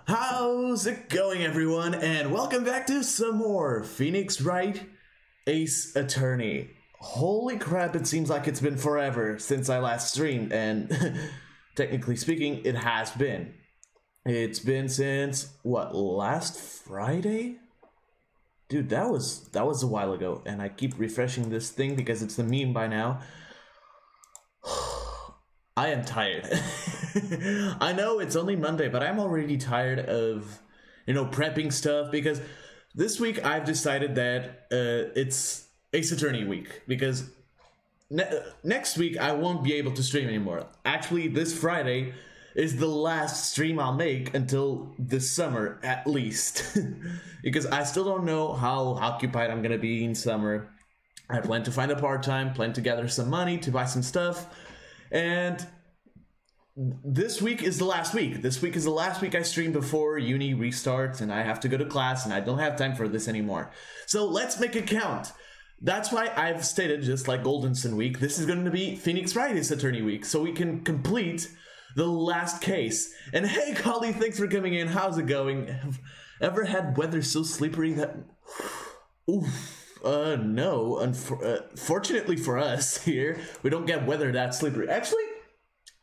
How's it going, everyone? And welcome back to some more Phoenix Wright Ace Attorney. Holy crap, it seems like it's been forever since I last streamed, and technically speaking, it has been. It's been since, what, last Friday? Dude, that was a while ago, and I keep refreshing this thing because it's the meme by now. I am tired. I know it's only Monday, but I'm already tired of, prepping stuff, because this week I've decided that it's Ace Attorney week, because next week I won't be able to stream anymore. Actually, this Friday is the last stream I'll make until this summer, at least. Because I still don't know how occupied I'm gonna be in summer. I plan to find a part-time, plan to gather some money to buy some stuff, and this week is the last week. This week is the last week I stream before uni restarts and I have to go to class and I don't have time for this anymore. So let's make it count. That's why I've stated, just like Goldenson week, this is going to be Phoenix Wright Ace Attorney week, so we can complete the last case. And hey, Collie, thanks for coming in. How's it going? Have ever had weather so slippery that... Oof. No. Fortunately for us here, we don't get weather that slippery. Actually,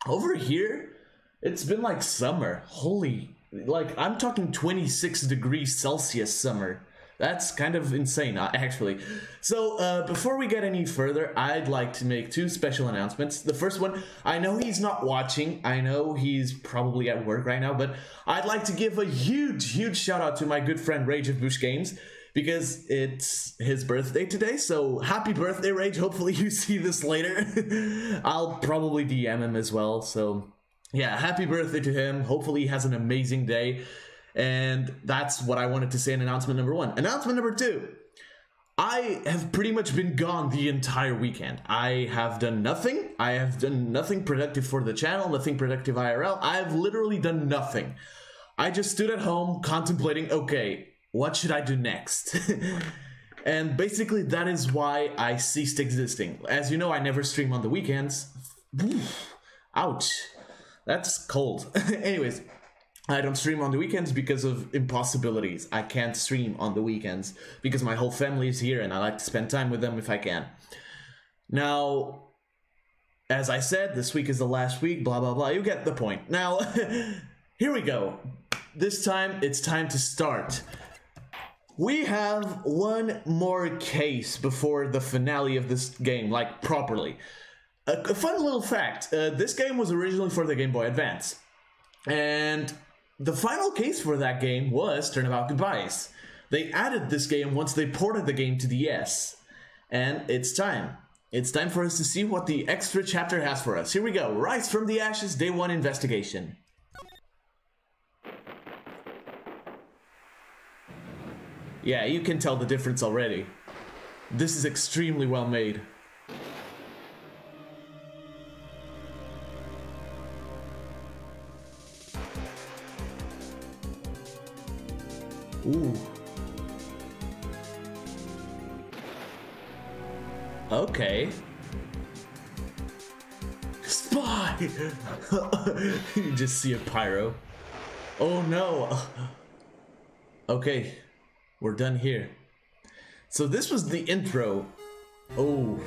over here, it's been like summer. Holy, like I'm talking 26 degrees Celsius summer. That's kind of insane, actually. So before we get any further, I'd like to make two special announcements. The first one, I know he's not watching. I know he's probably at work right now, but I'd like to give a huge shout out to my good friend Rage of Bush Games, because it's his birthday today, so happy birthday, Rage. Hopefully you see this later. I'll probably DM him as well, so yeah, happy birthday to him. Hopefully he has an amazing day, and that's what I wanted to say in announcement number one. Announcement number two, I have pretty much been gone the entire weekend. I have done nothing. I have done nothing productive for the channel, nothing productive IRL. I've literally done nothing. I just stood at home contemplating, okay, what should I do next? And basically that is why I ceased existing. As you know, I never stream on the weekends. Ouch. That's cold. Anyways, I don't stream on the weekends because of impossibilities. I can't stream on the weekends because my whole family is here and I like to spend time with them if I can. Now, as I said, this week is the last week, blah, blah, blah. You get the point. Now, here we go. This time, it's time to start. We have one more case before the finale of this game, like properly. A fun little fact, this game was originally for the Game Boy Advance. And the final case for that game was Turnabout Goodbyes. They added this game once they ported the game to the DS. And it's time. It's time for us to see what the extra chapter has for us. Here we go, Rise from the Ashes, Day 1 Investigation. Yeah, you can tell the difference already. This is extremely well made. Ooh. Okay. Spy! You just see a pyro. Oh no. Okay. We're done here. So this was the intro. Oh,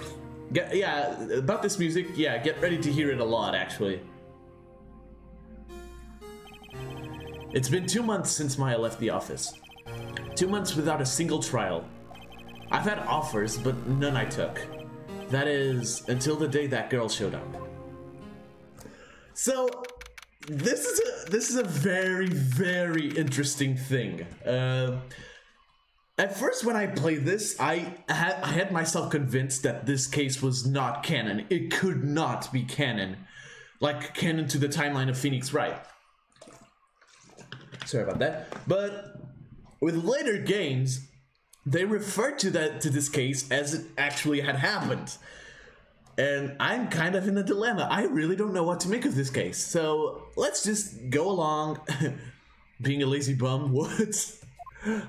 yeah, about this music, yeah, get ready to hear it a lot, actually. It's been 2 months since Maya left the office. 2 months without a single trial. I've had offers, but none I took. That is, until the day that girl showed up. So, this is a very interesting thing. At first, when I played this, I had myself convinced that this case was not canon. It could not be canon. Like, canon to the timeline of Phoenix Wright. Sorry about that. But with later games, they referred to this case as it actually had happened. And I'm kind of in a dilemma. I really don't know what to make of this case. So, let's just go along. Being a lazy bum, what?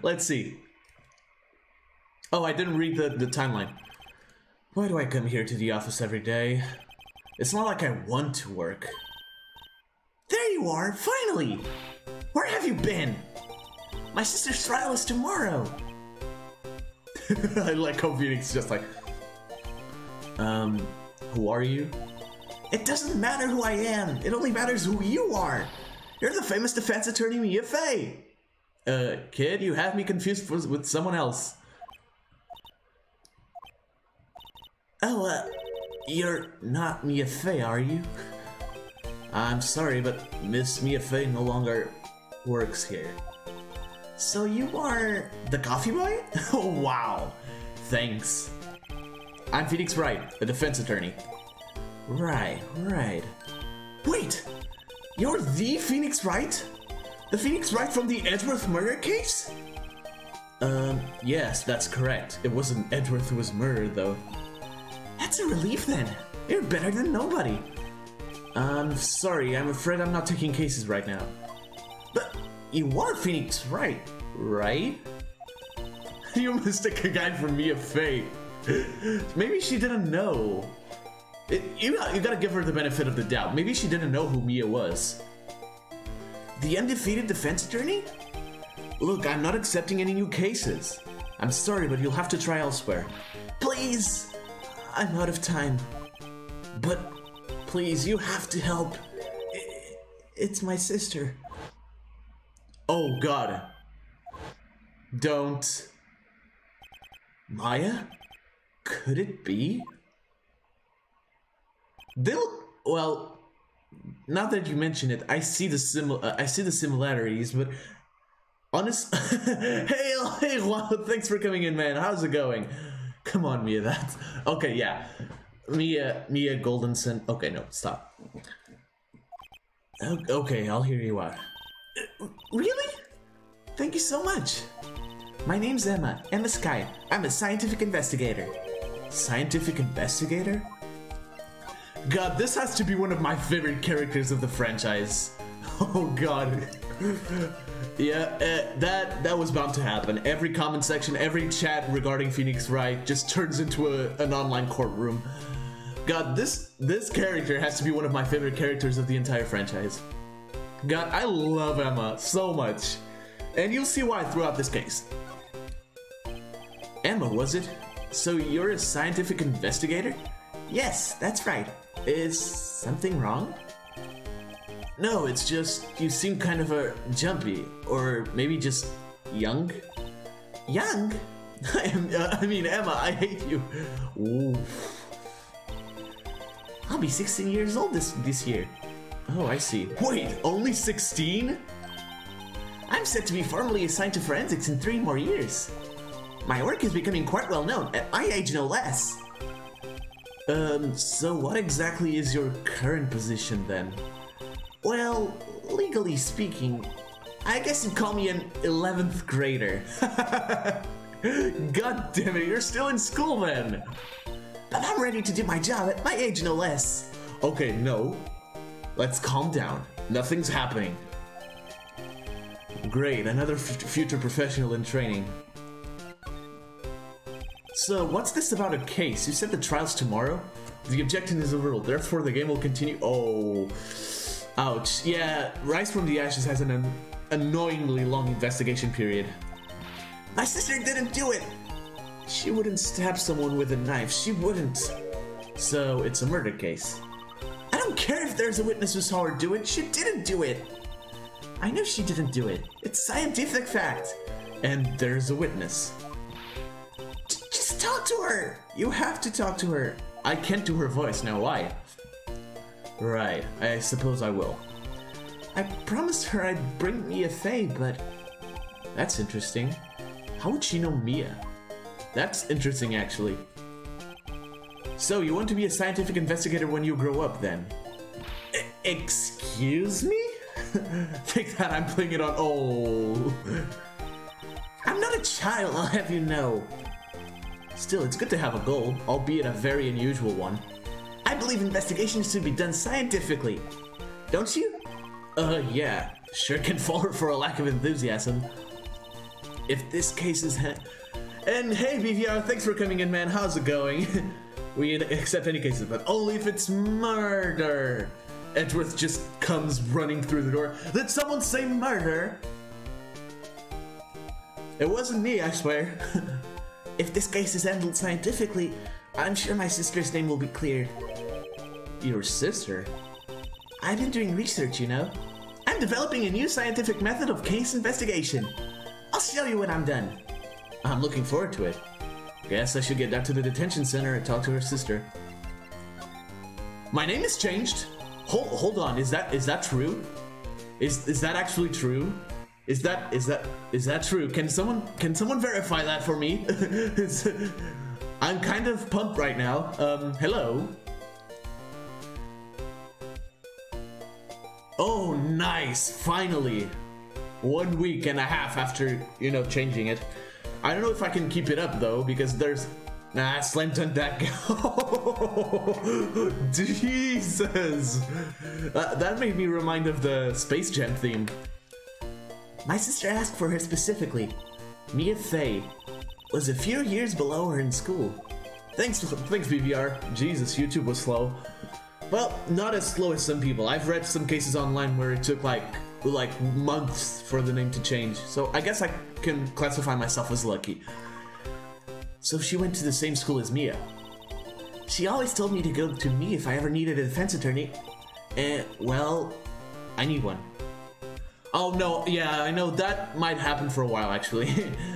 Let's see. Oh, I didn't read the timeline. Why do I come here to the office every day? It's not like I want to work. There you are, finally! Where have you been? My sister's trial is tomorrow. I like how Phoenix is just like, who are you? It doesn't matter who I am. It only matters who you are. You're the famous defense attorney Mia Fey. Kid, you have me confused with someone else. Oh, you're not Mia Fey, are you? I'm sorry, but Miss Mia Fey no longer works here. So you are the coffee boy? Oh, wow. Thanks. I'm Phoenix Wright, a defense attorney. Right. Wait! You're the Phoenix Wright? The Phoenix Wright from the Edgeworth murder case? Yes, that's correct. It wasn't Edgeworth who was murdered, though. That's a relief, then. You're better than nobody. Sorry, I'm afraid I'm not taking cases right now. But you are Phoenix Wright, right? You mistake a guy for Mia Fey. Maybe she didn't know. You gotta give her the benefit of the doubt. Maybe she didn't know who Mia was. The undefeated defense attorney? Look, I'm not accepting any new cases. I'm sorry, but you'll have to try elsewhere. Please! I'm out of time. But please, you have to help. It's my sister. Oh God. Don't. Maya? Could it be? Well, now that you mention it, I see the similarities, but honest. hey, wow, thanks for coming in, man. How's it going? Come on, Mia. That's okay. Yeah, Mia Goldenson. Okay, no, stop. Okay, I'll hear you out. Really? Thank you so much. My name's Emma Sky. I'm a scientific investigator. Scientific investigator? God, this has to be one of my favorite characters of the franchise. Oh God. Yeah, that was bound to happen. Every comment section, every chat regarding Phoenix Wright just turns into an online courtroom. God, this character has to be one of my favorite characters of the entire franchise. God, I love Emma so much. And you'll see why throughout this case. Emma, was it? So you're a scientific investigator? Yes, that's right. Is something wrong? No, it's just you seem kind of jumpy, or maybe just young. Young? I mean, Emma, I hate you. Ooh. I'll be 16 years old this year. Oh, I see. Wait, only 16? I'm set to be formally assigned to forensics in 3 more years. My work is becoming quite well known, at my age no less. So what exactly is your current position then? Well, legally speaking, I guess you'd call me an 11th grader. God damn it, you're still in school then! But I'm ready to do my job at my age no less. Okay, no. Let's calm down. Nothing's happening. Great, another future professional in training. So, what's this about a case? You said the trial's tomorrow? The objection is overruled, therefore the game will continue. Oh. Ouch. Yeah, Rise from the Ashes has an annoyingly long investigation period. My sister didn't do it! She wouldn't stab someone with a knife, she wouldn't. So, it's a murder case. I don't care if there's a witness who saw her do it, she didn't do it! I know she didn't do it. It's scientific fact. And there's a witness. Just talk to her! You have to talk to her. I can't do her voice, now why? Right, I suppose I will. I promised her I'd bring Mia Fey, but... That's interesting. How would she know Mia? That's interesting, actually. So, you want to be a scientific investigator when you grow up, then? Excuse me? Take that, I'm playing it on... Oh... I'm not a child, I'll have you know. Still, it's good to have a goal, albeit a very unusual one. I believe investigations should be done scientifically. Don't you? Yeah. Sure can fall for a lack of enthusiasm. If this case is... And hey, BVR, thanks for coming in, man. How's it going? We accept any cases, but only if it's murder. Edgeworth just comes running through the door. Did someone say murder? It wasn't me, I swear. If this case is handled scientifically, I'm sure my sister's name will be cleared. Your sister? I've been doing research, you know. I'm developing a new scientific method of case investigation. I'll show you when I'm done. I'm looking forward to it. Guess I should get down to the detention center and talk to her sister. My name is changed. Hold on. Is that true? Is that actually true? Is that true? Can someone verify that for me? I'm kind of pumped right now. Hello. Oh, nice. Finally. 1 week and a half after, you know, changing it. I don't know if I can keep it up though, because there's... Nah, slam dunk that guy. Jesus! That made me remind of the Space Jam theme. My sister asked for her specifically. Mia Fey was a few years below her in school. Thanks BVR. Jesus, YouTube was slow. Well, not as slow as some people. I've read some cases online where it took like months for the name to change. So I guess I can classify myself as lucky. So she went to the same school as Mia. She always told me to go to me if I ever needed a defense attorney. Well, I need one. Oh no, yeah, I know that might happen for a while actually.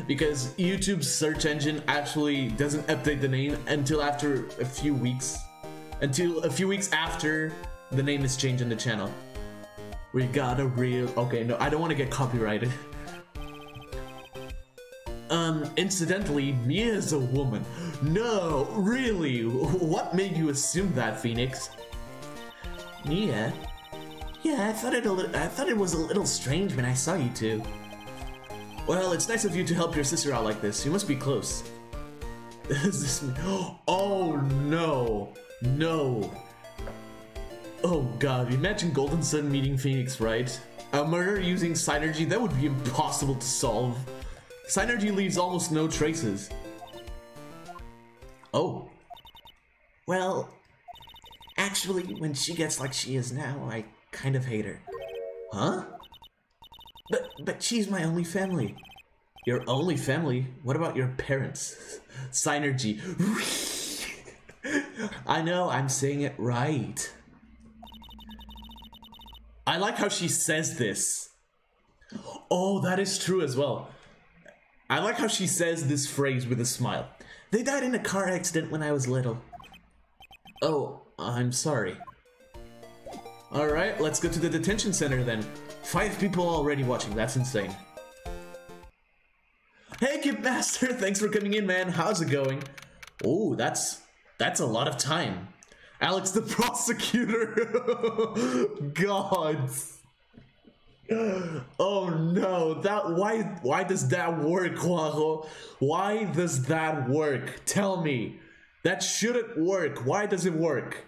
Because YouTube's search engine actually doesn't update the name until after a few weeks. Until a few weeks after the name is changed on the channel. We got a real... Okay, no, I don't want to get copyrighted. Incidentally, Mia is a woman. No, really? What made you assume that, Phoenix? Mia? Yeah, I thought it was a little strange when I saw you two. Well, it's nice of you to help your sister out like this. You must be close. Is this me? Oh no. No. Oh god, imagine Golden Sun meeting Phoenix, right? A murder using Synergy, that would be impossible to solve. Synergy leaves almost no traces. Oh. Well, actually, when she gets like she is now, I kind of hate her. Huh? But she's my only family. Your only family? What about your parents? Synergy. I know, I'm saying it right. I like how she says this. Oh, that is true as well. I like how she says this phrase with a smile. They died in a car accident when I was little. Oh, I'm sorry. Alright, let's go to the detention center then. 5 people already watching, that's insane. Hey, Kip Master, thanks for coming in, man. How's it going? Oh, that's a lot of time. Alex the prosecutor. God. Oh no, why does that work, Juanjo? Why does that work? Tell me. That shouldn't work. Why does it work?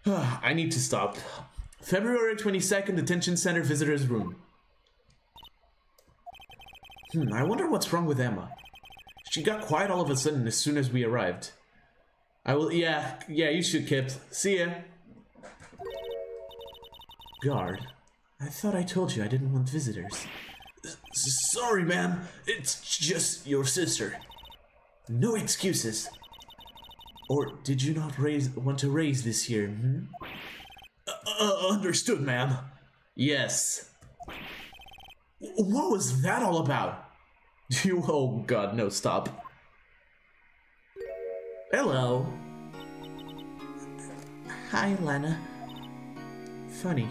I need to stop. February 22nd, detention center visitors room. I wonder what's wrong with Emma. She got quiet all of a sudden as soon as we arrived. I will, yeah, you should, Kip. See ya. Guard, I thought I told you I didn't want visitors. Sorry, ma'am. It's just your sister. No excuses. Or did you not want to raise this here, understood, ma'am. Yes. What was that all about? Oh god, no, stop. Hello. Hi, Lana. Funny.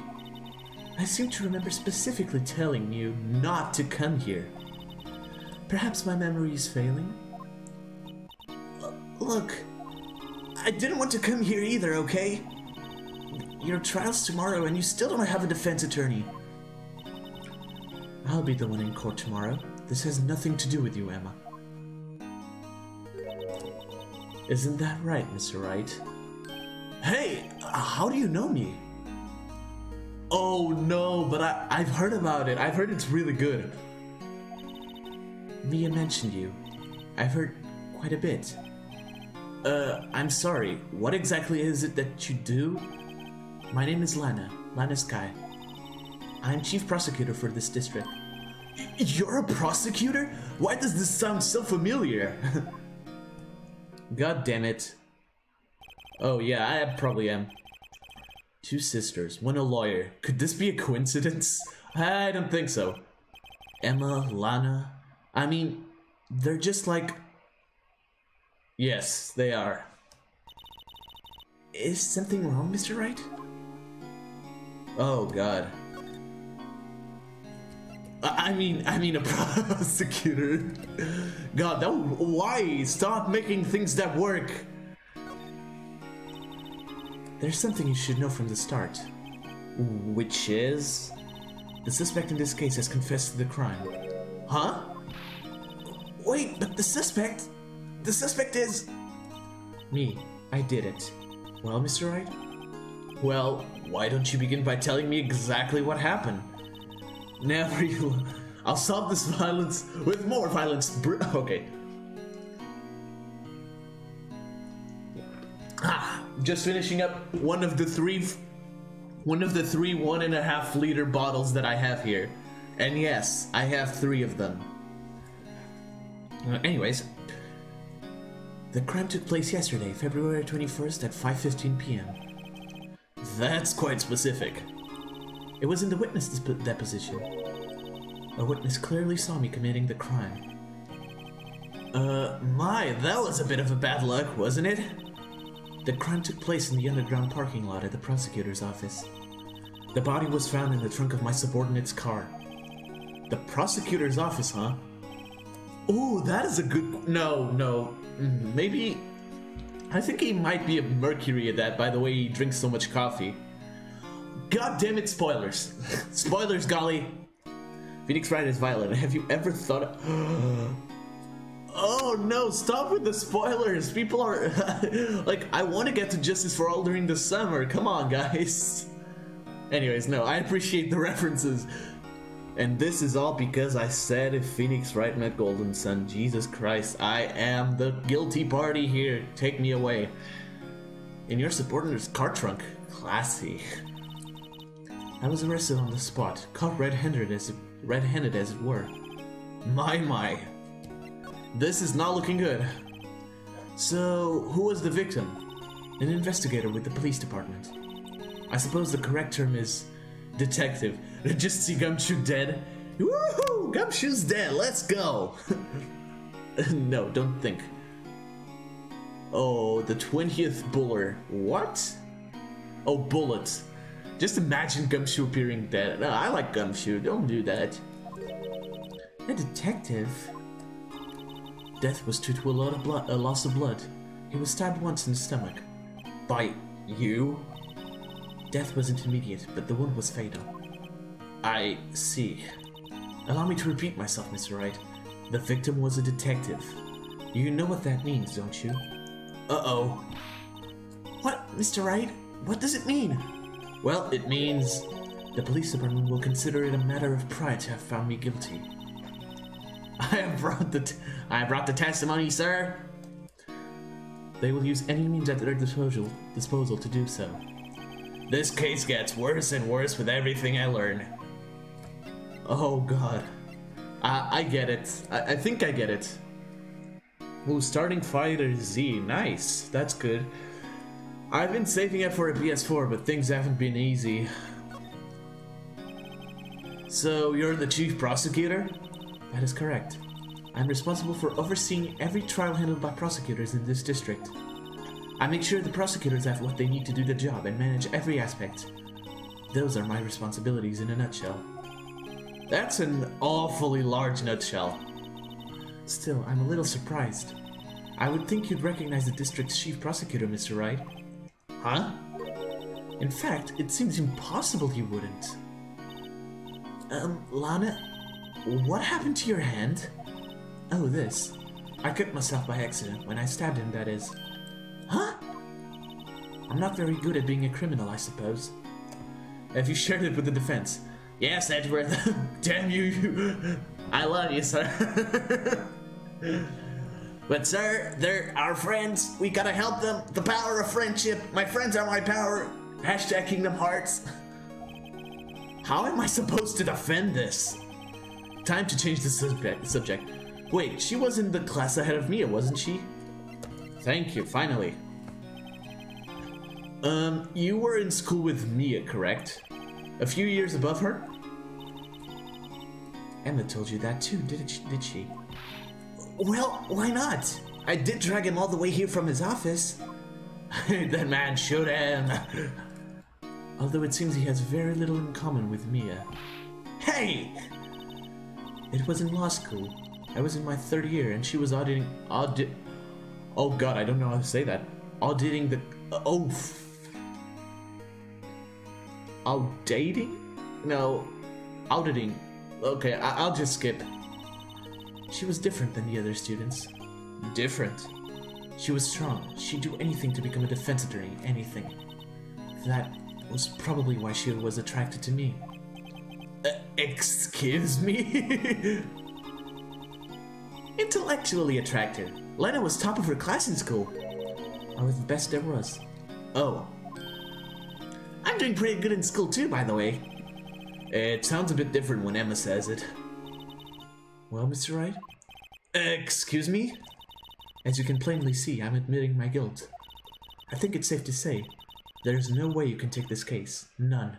I seem to remember specifically telling you not to come here. Perhaps my memory is failing? Look, I didn't want to come here either, okay? Your trial's tomorrow and you still don't have a defense attorney. I'll be the one in court tomorrow. This has nothing to do with you, Emma. Isn't that right, Mr. Wright? Hey, how do you know me? Oh no, but I've heard about it. I've heard it's really good. Mia mentioned you. I've heard quite a bit. I'm sorry, what exactly is it that you do? My name is Lana Sky. I'm chief prosecutor for this district. You're a prosecutor? Why does this sound so familiar? God damn it. Oh yeah, I probably am. 2 sisters, 1 a lawyer. Could this be a coincidence? I don't think so. Emma, Lana. I mean, they're just like... Yes, they are. Is something wrong, Mr. Wright? Oh god. I mean a prosecutor. God, why? Stop making things that work. There's something you should know from the start. Which is... The suspect in this case has confessed to the crime. Huh? Wait, but the suspect is... Me. I did it. Well, Mr. Wright? Well, why don't you begin by telling me exactly what happened? Never you... I'll solve this violence with more violence. Okay. Just finishing up one of the three 1.5 liter bottles that I have here. And yes, I have 3 of them. Anyways. The crime took place yesterday, February 21st at 5:15 p.m. That's quite specific. It was in the witness deposition. A witness clearly saw me committing the crime. That was a bit of a bad luck, wasn't it? The crime took place in the underground parking lot at the prosecutor's office. The body was found in the trunk of my subordinate's car. The prosecutor's office, huh? Oh, that is a good... No. Maybe... I think he might be a Mercury at that, by the way he drinks so much coffee. God damn it, spoilers. Spoilers, golly. Phoenix Wright is violent. Have you ever thought... Oh no, stop with the spoilers. People are... like, I want to get to Justice for All during the summer. Come on, guys. Anyways, no, I appreciate the references. And this is all because I said if Phoenix Wright met Golden Sun. Jesus Christ, I am the guilty party here. Take me away. In your subordinate's car trunk. Classy. I was arrested on the spot, caught red-handed as it were. My. This is not looking good. So, who was the victim? An investigator with the police department. I suppose the correct term is detective. Just see Gumshoe dead. Woohoo! Gumshoe's dead, let's go! No, don't think. Oh, the 20th Buller. What? Oh, Bullet. Just imagine Gumshoe appearing dead. No, I like Gumshoe, don't do that. A detective? Death was due to a loss of blood. He was stabbed once in the stomach. By you? Death wasn't immediate, but the wound was fatal. I see. Allow me to repeat myself, Mr. Wright. The victim was a detective. You know what that means, don't you? Uh-oh. What, Mr. Wright? What does it mean? Well, it means the police department will consider it a matter of pride to have found me guilty. I brought the testimony, sir. They will use any means at their disposal to do so. This case gets worse and worse with everything I learn. Oh god. I get it. I think I get it. Ooh, starting Fighter Z. Nice. That's good. I've been saving it for a PS4, but things haven't been easy. So, you're the chief prosecutor? That is correct. I'm responsible for overseeing every trial handled by prosecutors in this district. I make sure the prosecutors have what they need to do the job and manage every aspect. Those are my responsibilities in a nutshell. That's an awfully large nutshell. Still, I'm a little surprised. I would think you'd recognize the district's chief prosecutor, Mr. Wright. Huh? In fact, it seems impossible you wouldn't. Lana, what happened to your hand? Oh, this. I cut myself by accident, when I stabbed him, that is. Huh? I'm not very good at being a criminal, I suppose. Have you shared it with the defense? Yes, Edgeworth. Damn you. I love you, sir. But sir, they're our friends. We gotta help them. The power of friendship. My friends are my power. Hashtag Kingdom Hearts. How am I supposed to defend this? Time to change the subject. Wait, she was in the class ahead of Mia, wasn't she? Thank you, finally. You were in school with Mia, correct? A few years above her? Emma told you that too, did she? Well, why not? I did drag him all the way here from his office. That man should have. Although it seems he has very little in common with Mia. Hey! It was in law school. I was in my 3rd year and she was auditing oh god, I don't know how to say that. Auditing the... Outdating? No. Auditing. Okay, I'll just skip. She was different than the other students. Different? She was strong. She'd do anything to become a defense attorney. Anything. That was probably why she was attracted to me. Excuse me? Intellectually attracted. Lena was top of her class in school. I was the best there was. Oh. I'm doing pretty good in school too, by the way. It sounds a bit different when Emma says it. Well, Mr. Wright? Excuse me? As you can plainly see, I'm admitting my guilt. I think it's safe to say, there's no way you can take this case. None.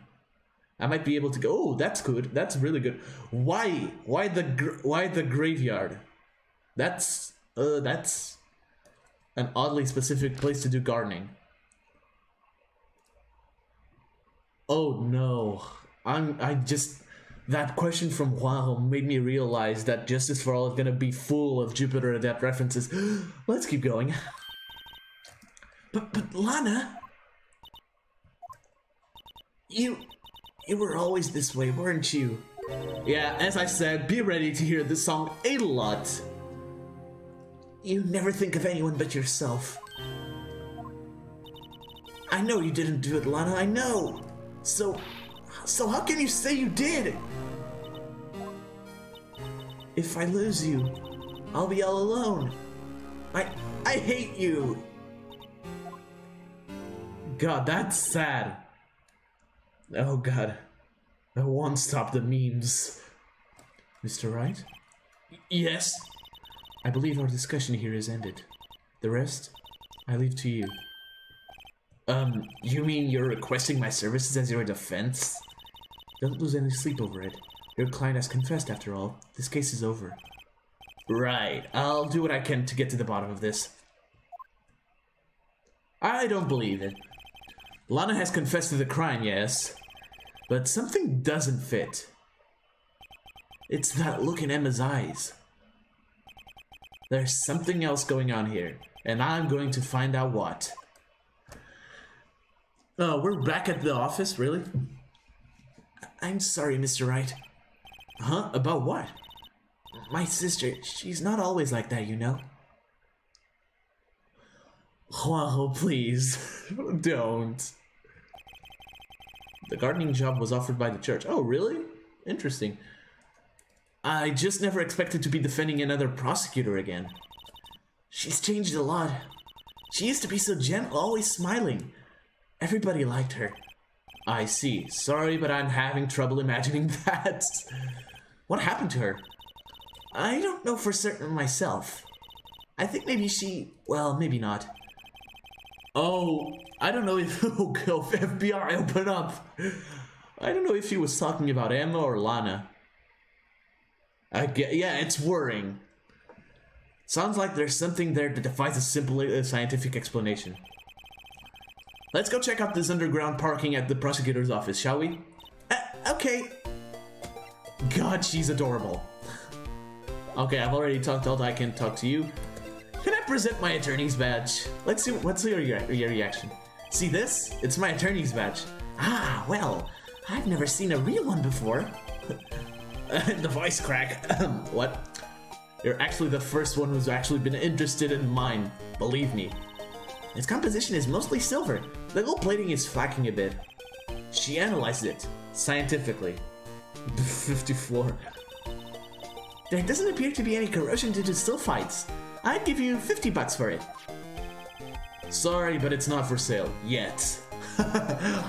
I might be able to go. Oh, that's good. That's really good. Why? Why the graveyard? That's an oddly specific place to do gardening. Oh no. That question from WoW made me realize that Justice for All is gonna be full of Jupiter Adept references. Let's keep going. But Lana, you were always this way, weren't you? Yeah, as I said, be ready to hear this song a lot. You never think of anyone but yourself. I know you didn't do it, Lana, I know. So how can you say you did? If I lose you, I'll be all alone. I hate you. God, that's sad. Oh god. I won't stop the memes. Mr. Wright? Yes? I believe our discussion here is ended. The rest, I leave to you. You mean you're requesting my services as your defense? Don't lose any sleep over it. Your client has confessed after all. This case is over. Right. I'll do what I can to get to the bottom of this. I don't believe it. Lana has confessed to the crime, yes. But something doesn't fit. It's that look in Emma's eyes. There's something else going on here, and I'm going to find out what. Oh, we're back at the office, really? I'm sorry, Mr. Wright. Huh? About what? My sister, she's not always like that, you know? Oh, please. Don't. The gardening job was offered by the church. Oh, really? Interesting. I just never expected to be defending another prosecutor again. She's changed a lot. She used to be so gentle, always smiling. Everybody liked her. I see. Sorry, but I'm having trouble imagining that. What happened to her? I don't know for certain myself. I think maybe she... well, maybe not. Oh, I don't know if... oh, FBI, open up. I don't know if he was talking about Emma or Lana. Yeah, it's worrying. Sounds like there's something there that defies a simple scientific explanation. Let's go check out this underground parking at the prosecutor's office, shall we? Okay. God, she's adorable. Okay, I've already talked all I can talk to you. Can I present my attorney's badge? Let's see, what's your reaction? See this? It's my attorney's badge. Ah, well, I've never seen a real one before. The voice crack. What? You're actually the first one who's actually been interested in mine. Believe me. Its composition is mostly silver. The gold plating is flacking a bit. She analyzed it scientifically. 54. There doesn't appear to be any corrosion due to sulfites. I'd give you $50 for it. Sorry, but it's not for sale yet.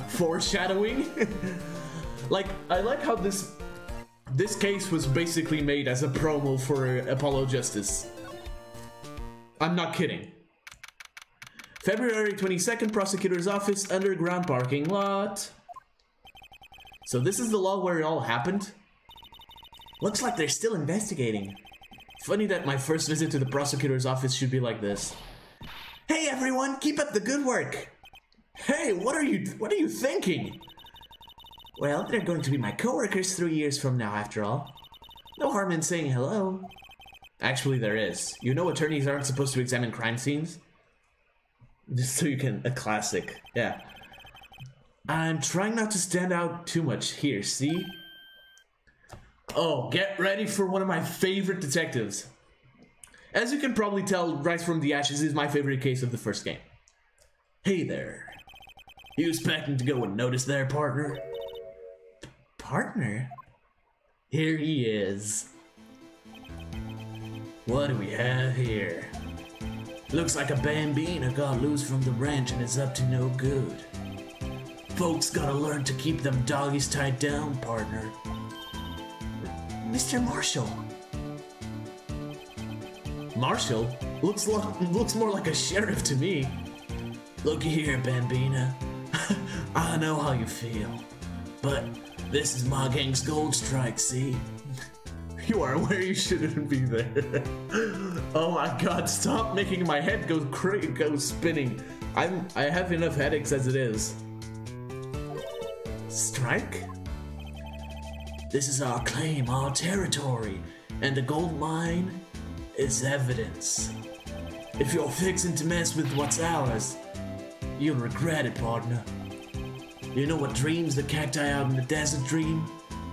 Foreshadowing. Like, I like how this case was basically made as a promo for Apollo Justice. I'm not kidding. February 22nd, prosecutor's office, underground parking lot. So this is the law where it all happened? Looks like they're still investigating. Funny that my first visit to the prosecutor's office should be like this. Hey everyone, keep up the good work. Hey, what are you thinking? Well, they're going to be my coworkers 3 years from now after all. No harm in saying hello. Actually, there is. You know attorneys aren't supposed to examine crime scenes? Just so you can... a classic. Yeah. I'm trying not to stand out too much here, see? Oh, get ready for one of my favorite detectives. As you can probably tell, Rise from the Ashes is my favorite case of the first game. Hey there. You expecting to go unnoticed there, partner? Partner? Here he is. What do we have here? Looks like a bambina got loose from the ranch and is up to no good. Folks gotta learn to keep them doggies tied down, partner. Mr. Marshall. Marshall? Looks more like a sheriff to me. Looky here, bambina. I know how you feel, but this is my gang's gold strike, see? You are where you shouldn't be there. Oh my god, stop making my head go spinning. I have enough headaches as it is. Strike? This is our claim, our territory, and the gold mine is evidence. If you're fixing to mess with what's ours, you'll regret it, partner. You know what dreams the cacti out in the desert dream?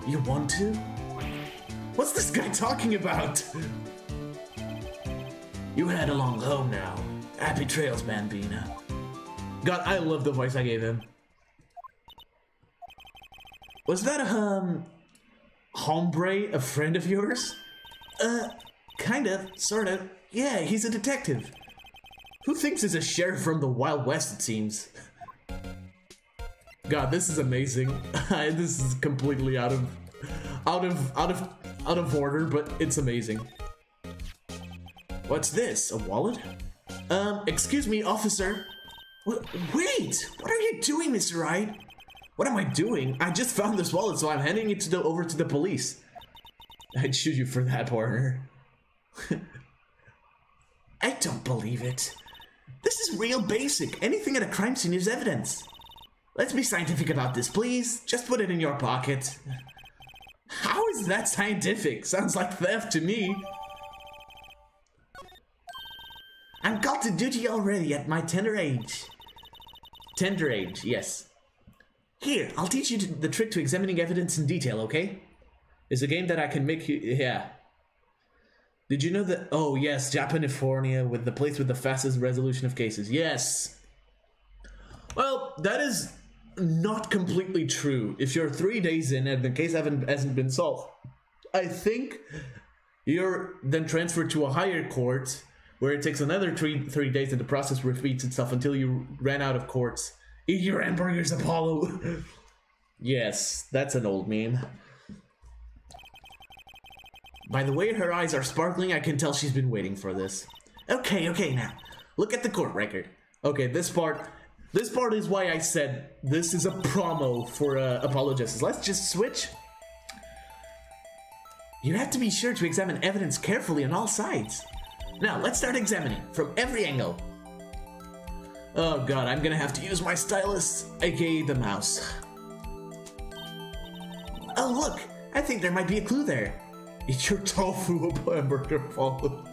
You want to? What's this guy talking about? You head along home now. Happy trails, Bambina. God, I love the voice I gave him. Was that hombre a friend of yours? Kind of, sort of. Yeah, he's a detective. Who thinks he's a sheriff from the Wild West, it seems? God, this is amazing. This is completely out of order, but it's amazing. What's this? A wallet? Excuse me, officer. Wait! What are you doing, Mr. Wright? What am I doing? I just found this wallet, so I'm handing it over to the police. I'd shoot you for that, partner. I don't believe it. This is real basic. Anything at a crime scene is evidence. Let's be scientific about this, please. Just put it in your pocket. How is that scientific? Sounds like theft to me. I'm called to duty already at my tender age. Tender age, yes. Here, I'll teach you the trick to examining evidence in detail, okay? It's a game that I can make you... yeah. Did you know that... oh, yes, Japanifornia, with the place with the fastest resolution of cases. Yes! Well, that is not completely true. If you're 3 days in and the case hasn't been solved, I think you're then transferred to a higher court where it takes another three days and the process repeats itself until you ran out of courts. Eat your hamburgers, Apollo! Yes, that's an old meme. By the way her eyes are sparkling, I can tell she's been waiting for this. Okay, now. Look at the court record. Okay, this part is why I said this is a promo for Apollo Justice. Let's just switch. You have to be sure to examine evidence carefully on all sides. Now, let's start examining from every angle. Oh god, I'm gonna have to use my stylus, aka the mouse. Oh look, I think there might be a clue there. Eat your tofu hamburger, Apollo.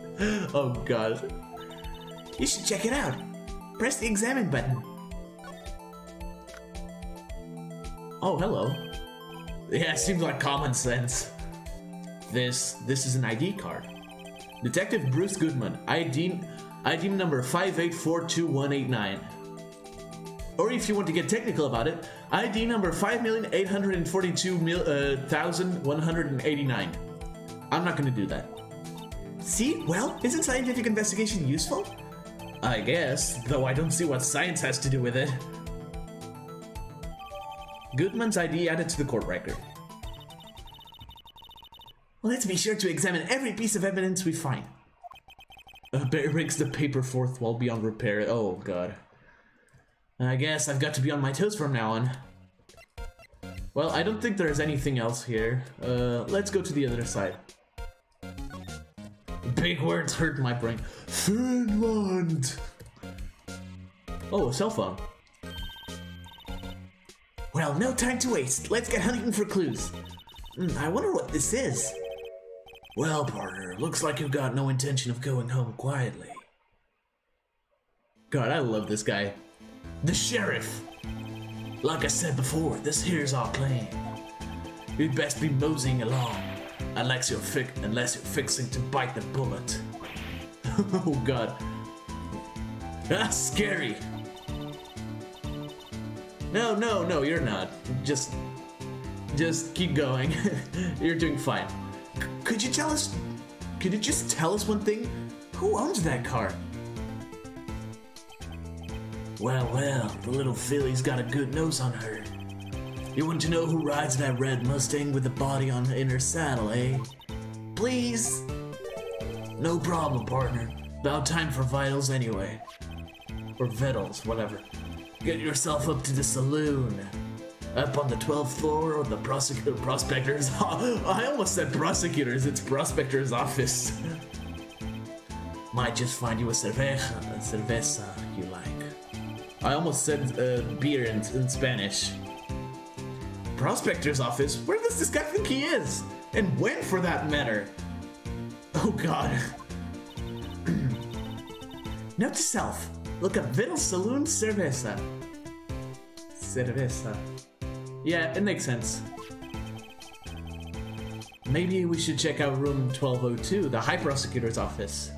Oh god. You should check it out. Press the examine button. Oh, hello. Yeah, seems like common sense. This is an ID card. Detective Bruce Goodman, ID number 5842189. Or if you want to get technical about it, ID number 5,842,189. I'm not going to do that. See? Well, isn't scientific investigation useful? I guess, though I don't see what science has to do with it. Goodman's ID added to the court record. Let's be sure to examine every piece of evidence we find. Barry breaks the paper fourth wall beyond repair. Oh, God. I guess I've got to be on my toes from now on. Well, I don't think there's anything else here. Let's go to the other side. Big words hurt my brain. Finland! Oh, a cell phone. Well, no time to waste. Let's get hunting for clues. I wonder what this is. Well, partner, looks like you've got no intention of going home quietly. God, I love this guy. The sheriff! Like I said before, this here's our claim. You'd best be moseying along, unless you're fixing to bite the bullet. Oh God. That's scary. No, you're not. Just keep going. You're doing fine. Could you just tell us one thing? Who owns that car? Well, the little filly's got a good nose on her. You want to know who rides that red Mustang with the body on the inner saddle, eh? Please? No problem, partner. About time for vitals anyway. Or vitals, whatever. Get yourself up to the saloon. Up on the 12th floor of the prospector's... I almost said prosecutors, it's prospector's office. Might just find you a cerveza you like. I almost said beer in Spanish. Prospector's office? Where does this guy think he is? And when, for that matter? Oh God. Note to self. Look up Vittle Saloon Cerveza. Cerveza. Yeah, it makes sense. Maybe we should check out room 1202, the High Prosecutor's office.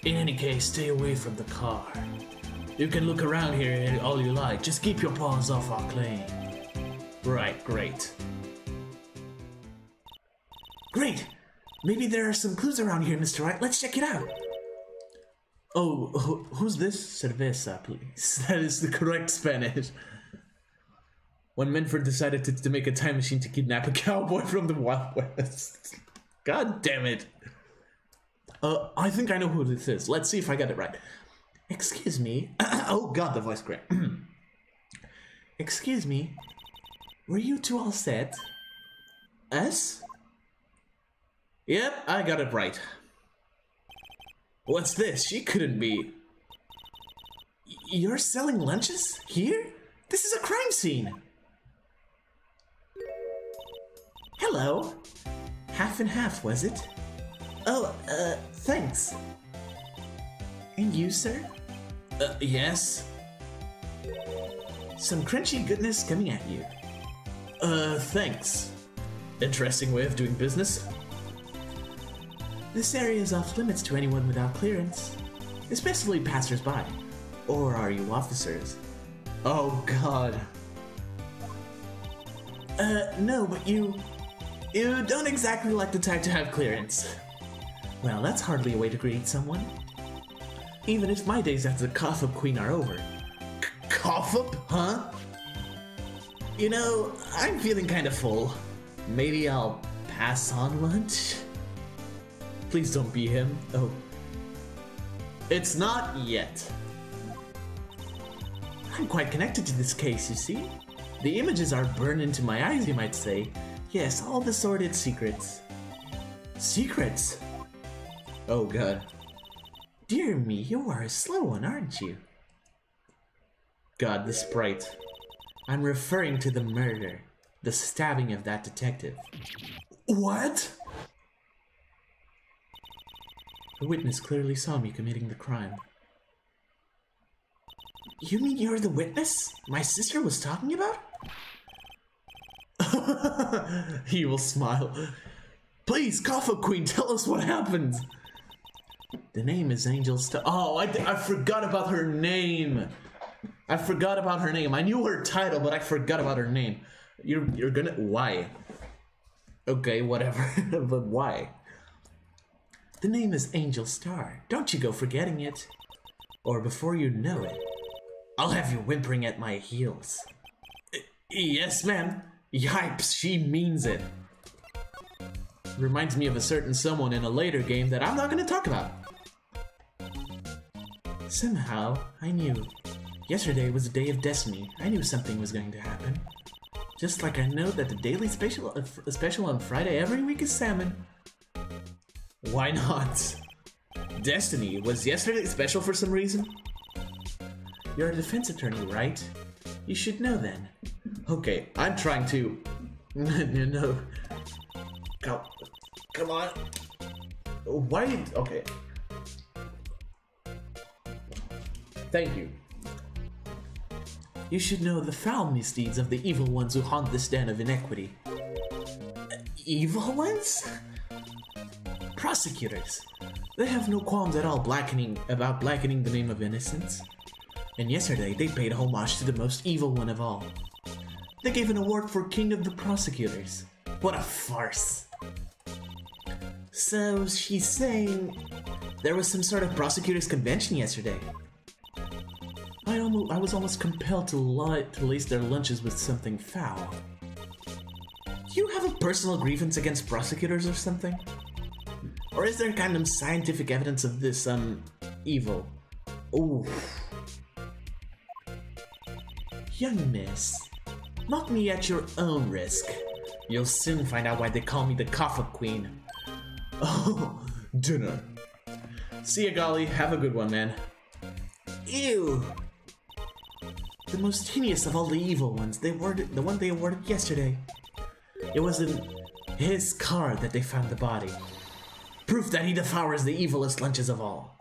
In any case, stay away from the car. You can look around here all you like, just keep your paws off our claim. Right, great. Great! Maybe there are some clues around here, Mr. Wright. Let's check it out. Oh, who's this? Cerveza, please. That is the correct Spanish. When Minford decided to make a time machine to kidnap a cowboy from the Wild West. God damn it. I think I know who this is. Let's see if I get it right. Excuse me. Oh God, the voice crack. Excuse me. Were you two all set? Us? Yep, I got it right. What's this? She couldn't be. You're selling lunches? Here? This is a crime scene. Hello. Half and half, was it? Oh, thanks. And you, sir? Yes. Some crunchy goodness coming at you. Thanks. Interesting way of doing business. This area is off limits to anyone without clearance, especially passers-by. Or are you officers? Oh God. No, but you don't exactly like the type to have clearance. Well, that's hardly a way to greet someone. Even if my days as the cough-up queen are over. Cough-up? Huh? You know, I'm feeling kind of full. Maybe I'll pass on lunch? Please don't be him. Oh. It's not yet. I'm quite connected to this case, you see? The images are burned into my eyes, you might say. Yes, all the sordid secrets. Secrets? Oh God. Dear me, you are a slow one, aren't you? God, the sprite. I'm referring to the murder. The stabbing of that detective. What? The witness clearly saw me committing the crime. You mean you're the witness my sister was talking about? He will smile. Please, Cough-Up Queen, tell us what happened. The name is Angel Star. Oh, I forgot about her name. I forgot about her name. I knew her title, but I forgot about her name. You're gonna... Why? Okay, whatever. But why? The name is Angel Star. Don't you go forgetting it. Or before you know it, I'll have you whimpering at my heels. Yes, ma'am. Yipes, she means it. Reminds me of a certain someone in a later game that I'm not gonna talk about. Somehow, I knew. Yesterday was a day of destiny. I knew something was going to happen. Just like I know that the daily special on Friday every week is salmon. Why not? Destiny, was yesterday special for some reason? You're a defense attorney, right? You should know then. Okay, I'm trying to... you know... Come on. Why? Okay. Thank you. You should know the foul misdeeds of the evil ones who haunt this den of inequity. Evil ones? Prosecutors. They have no qualms at all about blackening the name of innocence. And yesterday, they paid homage to the most evil one of all. They gave an award for King of the Prosecutors. What a farce. So, she's saying there was some sort of prosecutors' convention yesterday. I was almost compelled to lace their lunches with something foul. Do you have a personal grievance against prosecutors or something? Or is there kind of scientific evidence of this, evil? Ooh. Young miss, not me at your own risk. You'll soon find out why they call me the Cough-Up Queen. Oh, dinner. See ya, golly. Have a good one, man. Ew. The most heinous of all the evil ones, the one they awarded yesterday. It was in his car that they found the body. Proof that he devours the evilest lunches of all.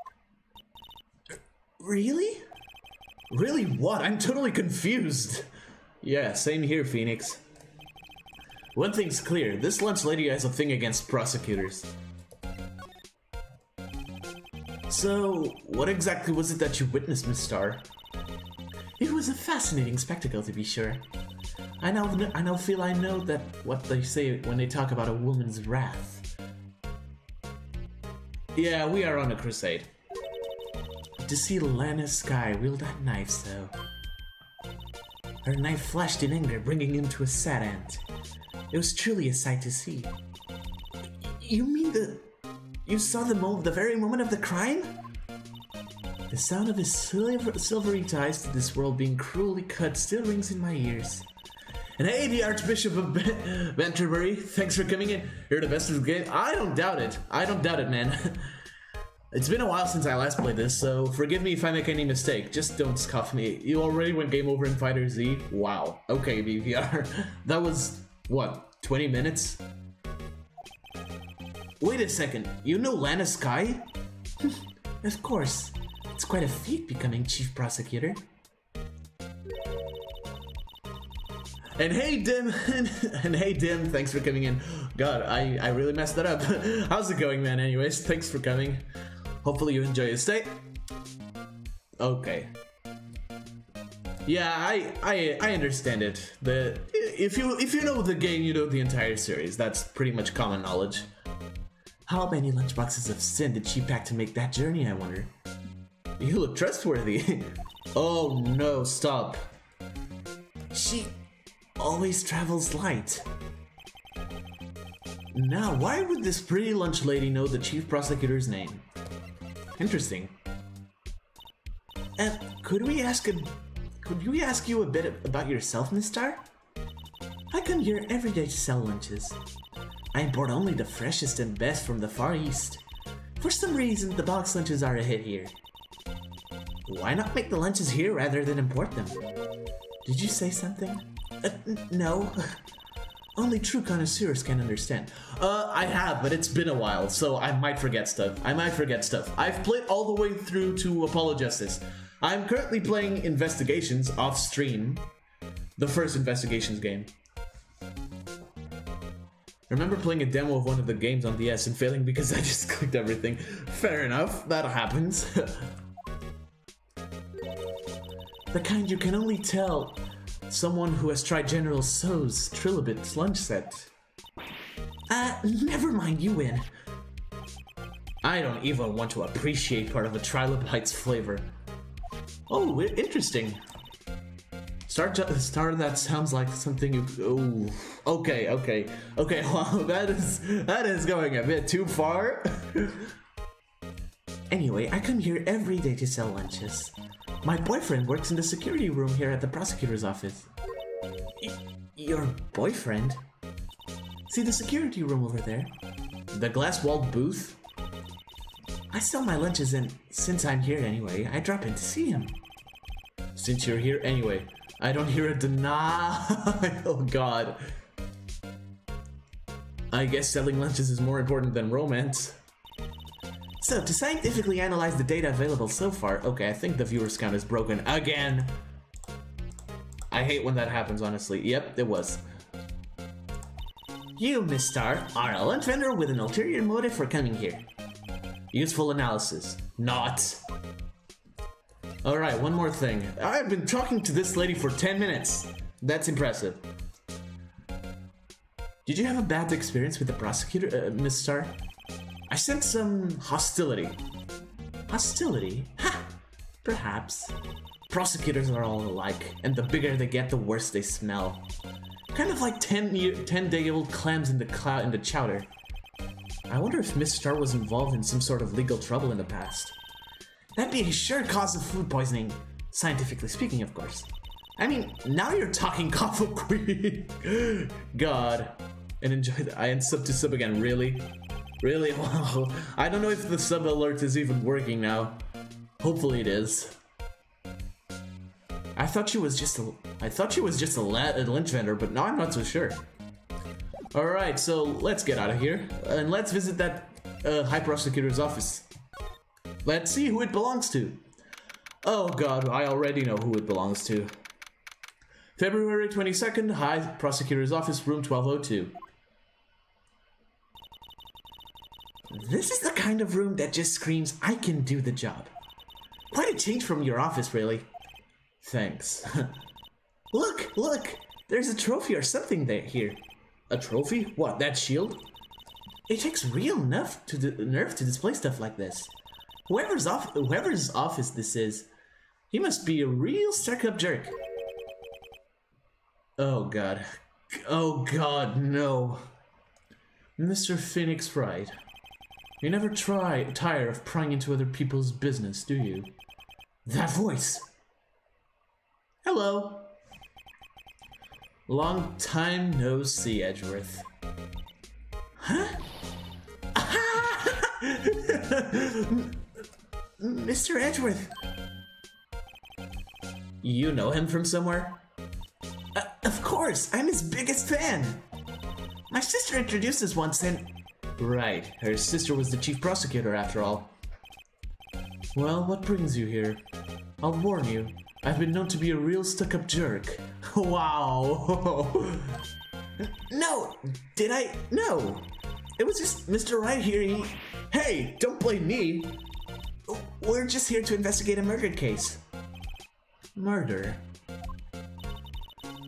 Really? Really what? I'm totally confused. Yeah, same here, Phoenix. One thing's clear, this lunch lady has a thing against prosecutors. So, what exactly was it that you witnessed, Miss Starr? It was a fascinating spectacle, to be sure. I now feel I know that what they say when they talk about a woman's wrath. Yeah, we are on a crusade. To see Lana Skye wield that knife, so... Her knife flashed in anger, bringing him to a sad end. It was truly a sight to see. You mean you saw the very moment of the crime? The sound of his silvery ties to this world being cruelly cut still rings in my ears. And hey, the Archbishop of Venterbury, thanks for coming in. You're the best of the game. I don't doubt it. I don't doubt it, man. It's been a while since I last played this, so forgive me if I make any mistake. Just don't scoff me. You already went game over in Fighter Z? Wow. Okay, BVR. That was, what, 20 minutes? Wait a second. You know Lana Skye? Of course. It's quite a feat becoming chief prosecutor. And hey Dim, and hey Dim, thanks for coming in. God, I really messed that up. How's it going, man? Anyways, thanks for coming. Hopefully you enjoy your stay. Okay. Yeah, I understand it. If you know the game, you know the entire series. That's pretty much common knowledge. How many lunchboxes of sin did she pack to make that journey, I wonder? You look trustworthy. Oh no, stop. She always travels light. Now, why would this pretty lunch lady know the chief prosecutor's name? Interesting. Could we ask you a bit about yourself, Miss Starr? I come here every day to sell lunches. I import only the freshest and best from the Far East. For some reason, the box lunches are a hit here. Why not make the lunches here rather than import them? Did you say something? No. Only true connoisseurs can understand. I have, but it's been a while, so I might forget stuff. I've played all the way through to Apollo Justice. I'm currently playing Investigations off stream. The first Investigations game. I remember playing a demo of one of the games on DS and failing because I just clicked everything. Fair enough, that happens. The kind you can only tell someone who has tried General So's Trilobit's lunch set. Never mind, you win. I don't even want to appreciate part of a Trilobite's flavor. Oh, interesting. Star that sounds like something you... Oh, okay. Wow, that is going a bit too far. Anyway, I come here every day to sell lunches. My boyfriend works in the security room here at the prosecutor's office. Your boyfriend? See the security room over there? The glass-walled booth? I sell my lunches, and since I'm here anyway, I drop in to see him. Since you're here anyway, I don't hear a denial. Oh god. I guess selling lunches is more important than romance. So, to scientifically analyze the data available so far... Okay, I think the viewer's count is broken again. I hate when that happens, honestly. Yep, it was. You, Miss Star, are a lunch vendor with an ulterior motive for coming here. Useful analysis. Not. Alright, one more thing. I've been talking to this lady for 10 minutes. That's impressive. Did you have a bad experience with the prosecutor, Miss Star? I sense some hostility. Hostility? Ha! Perhaps. Prosecutors are all alike, and the bigger they get, the worse they smell. Kind of like 10-day-old clams in the chowder. I wonder if Miss Star was involved in some sort of legal trouble in the past. That'd be a sure cause of food poisoning. Scientifically speaking, of course. I mean, now you're talking, Coffee Queen. God. And enjoy the... I sub to sub again, really? Really? Wow. I don't know if the sub alert is even working now. Hopefully it is. I thought she was just a lunch vendor, but now I'm not so sure. Alright, so let's get out of here. And let's visit that High Prosecutor's office. Let's see who it belongs to. Oh god, I already know who it belongs to. February 22nd, High Prosecutor's office, room 1202. This is the kind of room that just screams, I can do the job. Quite a change from your office, really. Thanks. Look! There's a trophy or something here. A trophy? What, that shield? It takes real nerve to display stuff like this. Whoever's office this is, he must be a real stuck-up jerk. Oh god. Oh god, no. Mr. Phoenix Wright. You never tire of prying into other people's business, do you? That voice! Hello. Long time no see, Edgeworth. Huh? Mr. Edgeworth. You know him from somewhere? Of course, I'm his biggest fan. My sister introduced us once and... Right, her sister was the chief prosecutor after all. Well, what brings you here? I'll warn you, I've been known to be a real stuck-up jerk. Wow. No, did I? No. It was just Mr. Wright here, Hey, don't blame me. We're just here to investigate a murder case. Murder?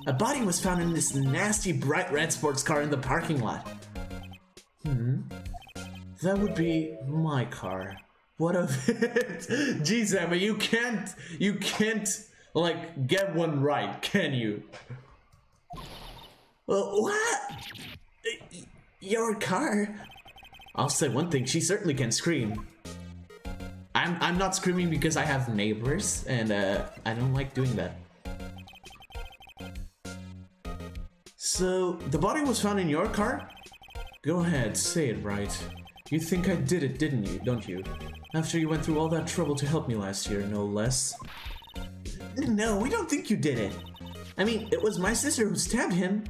A body was found in this nasty bright red sports car in the parking lot. That would be my car. What of it? Jeez, Emma, you can't, like, get one right, can you? What? Your car? I'll say one thing, she certainly can scream. I'm not screaming because I have neighbors, and I don't like doing that. So, the body was found in your car? Go ahead, say it right. You think I did it, didn't you? Don't you? After you went through all that trouble to help me last year, no less. No, we don't think you did it. I mean, it was my sister who stabbed him.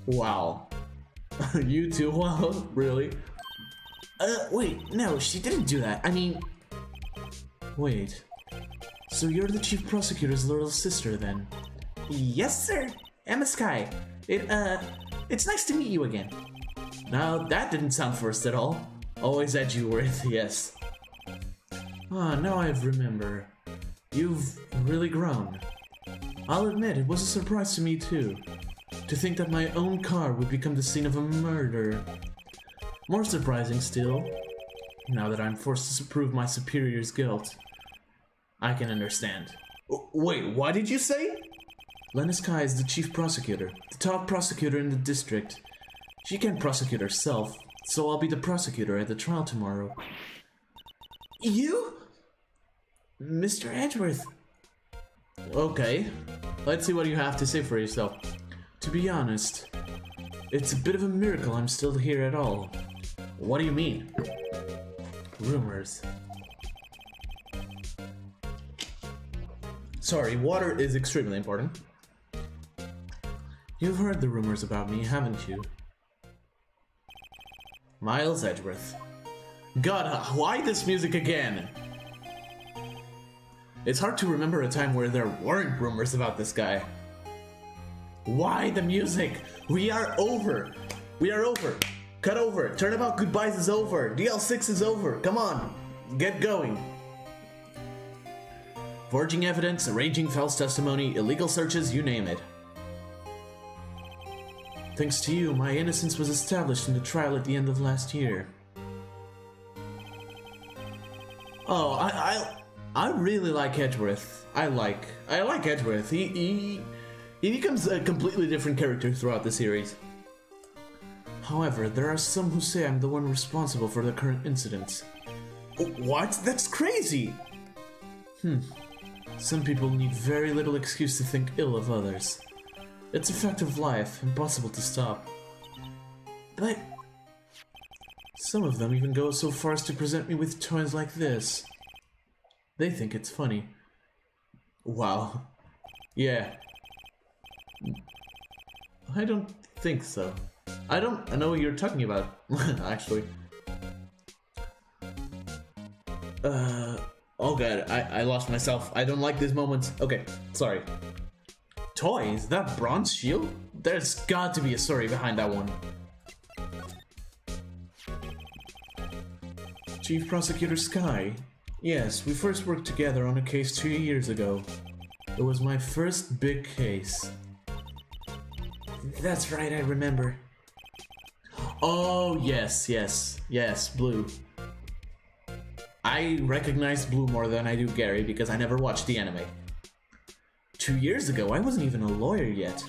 Wow. You too? Wow, really? Wait, no, she didn't do that. I mean... Wait. So you're the chief prosecutor's little sister, then? Yes, sir. Emma Sky. It's nice to meet you again. Now, that didn't sound forced at all. Always Edgeworth, yes. Ah, now I remember. You've really grown. I'll admit, it was a surprise to me too. To think that my own car would become the scene of a murder. More surprising still, now that I'm forced to prove my superior's guilt. I can understand. Wait, what did you say? Lena Sky is the chief prosecutor, the top prosecutor in the district. She can't prosecute herself, so I'll be the prosecutor at the trial tomorrow. You? Mr. Edgeworth. Okay, let's see what you have to say for yourself. To be honest, it's a bit of a miracle I'm still here at all. What do you mean? Rumors. Sorry, water is extremely important. You've heard the rumors about me, haven't you? Miles Edgeworth. God, why this music again? It's hard to remember a time where there weren't rumors about this guy. Why the music? We are over. We are over. Cut over. Turnabout Goodbyes is over. DL6 is over. Come on. Get going. Forging evidence, arranging false testimony, illegal searches, you name it. Thanks to you, my innocence was established in the trial at the end of last year. Oh, I really like Edgeworth. I like Edgeworth. He becomes a completely different character throughout the series. However, there are some who say I'm the one responsible for the current incidents. What? That's crazy! Some people need very little excuse to think ill of others. It's a fact of life, impossible to stop. But some of them even go so far as to present me with toys like this. They think it's funny. Wow. Yeah. I don't think so. I know what you're talking about, actually. Oh god, I lost myself. I don't like these moments. Okay, sorry. Toys? That bronze shield? There's got to be a story behind that one. Chief Prosecutor Sky. Yes, we first worked together on a case 2 years ago. It was my first big case. That's right, I remember. Oh, yes, Blue. I recognize Blue more than I do Gary because I never watched the anime. 2 years ago, I wasn't even a lawyer yet.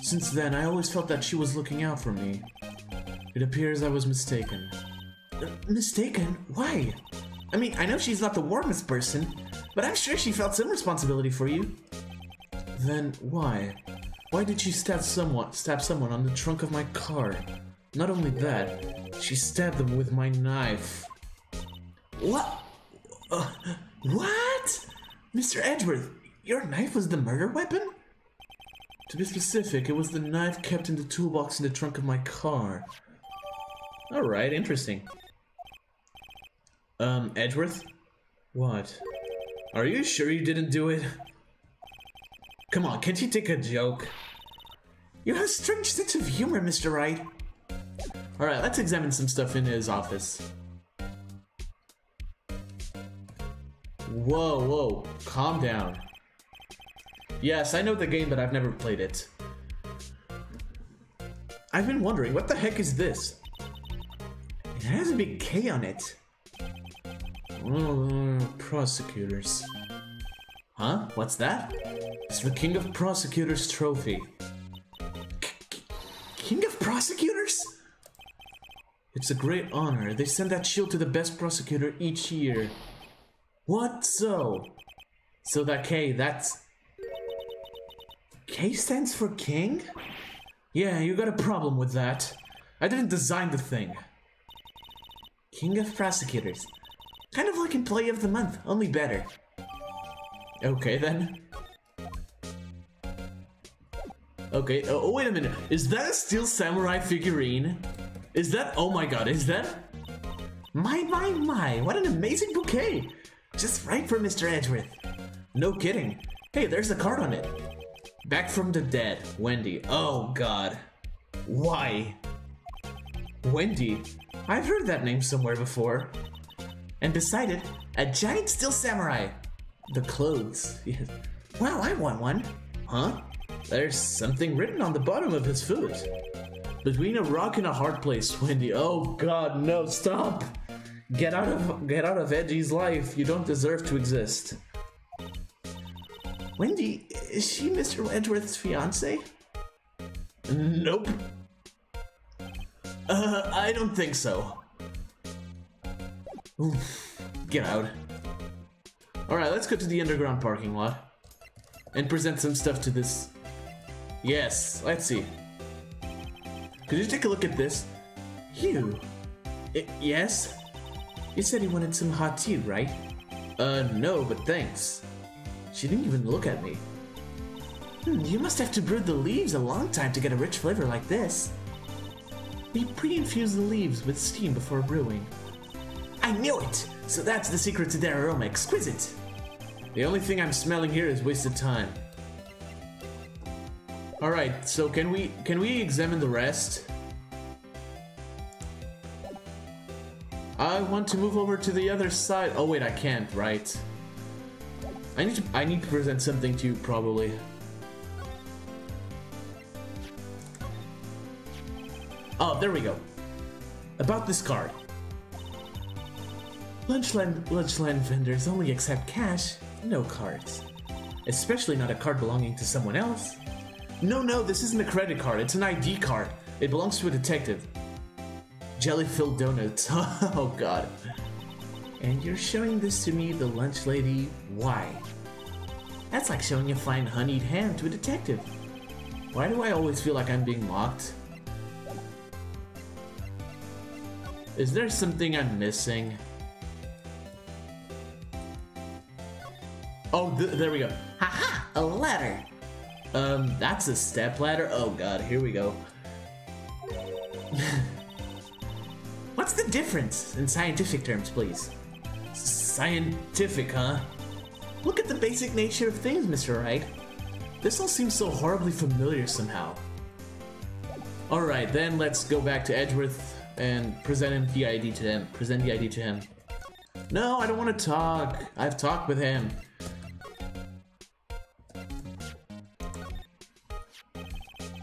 Since then, I always felt that she was looking out for me. It appears I was mistaken. Mistaken? Why? I mean, I know she's not the warmest person, but I'm sure she felt some responsibility for you. Then why? Why did she stab someone on the trunk of my car? Not only that, she stabbed them with my knife. What? What? Mr. Edgeworth, your knife was the murder weapon? To be specific, it was the knife kept in the toolbox in the trunk of my car. Alright, interesting. Edgeworth? What? Are you sure you didn't do it? Come on, can't you take a joke? You have a strange sense of humor, Mr. Wright. Alright, let's examine some stuff in his office. Whoa, calm down. Yes, I know the game, but I've never played it. I've been wondering, what the heck is this? It has a big K on it. Prosecutors. Huh? What's that? It's the King of Prosecutors trophy. King of Prosecutors? It's a great honor. They send that shield to the best prosecutor each year. What so? So that K, that's... K stands for King? Yeah, you got a problem with that. I didn't design the thing. King of Prosecutors. Kind of like Employee of the Month, only better. Okay then. Okay, oh wait a minute. Is that a Steel Samurai figurine? Is that... Oh my god, is that... My, what an amazing bouquet! Just right for Mr. Edgeworth. No kidding. Hey, there's a card on it. Back from the dead, Wendy. Oh god. Why? Wendy? I've heard that name somewhere before. And beside it, a giant Steel Samurai. The clothes. Yes. Wow, I want one. Huh? There's something written on the bottom of his foot. Between a rock and a hard place, Wendy. Oh god, no, stop! Get out of Edgy's life. You don't deserve to exist. Wendy, is she Mr. Edgeworth's fiance? Nope. I don't think so. Oof, get out. Alright, let's go to the underground parking lot and present some stuff to this. Yes, let's see. Could you take a look at this? Hugh. Yes? You said you wanted some hot tea, right? No, but thanks. She didn't even look at me. You must have to brew the leaves a long time to get a rich flavor like this. We pre-infuse the leaves with steam before brewing. I knew it! So that's the secret to their aroma. Exquisite! The only thing I'm smelling here is wasted time. Alright, so can we examine the rest? I want to move over to the other side. Oh wait, I can't, right? I need to present something to you, probably. Oh, there we go. About this card. Lunchland vendors only accept cash, no cards. Especially not a card belonging to someone else. No, this isn't a credit card, it's an ID card. It belongs to a detective. Jelly-filled donuts, oh god. And you're showing this to me, the lunch lady, why? That's like showing a fine honeyed ham to a detective. Why do I always feel like I'm being mocked? Is there something I'm missing? Oh, there we go. Haha, a ladder. That's a step ladder. Oh god, here we go. What's the difference in scientific terms, please? Scientific, huh? Look at the basic nature of things, Mr. Wright. This all seems so horribly familiar somehow. Alright, then let's go back to Edgeworth and present the ID to him. Present the ID to him. No, I don't want to talk. I've talked with him.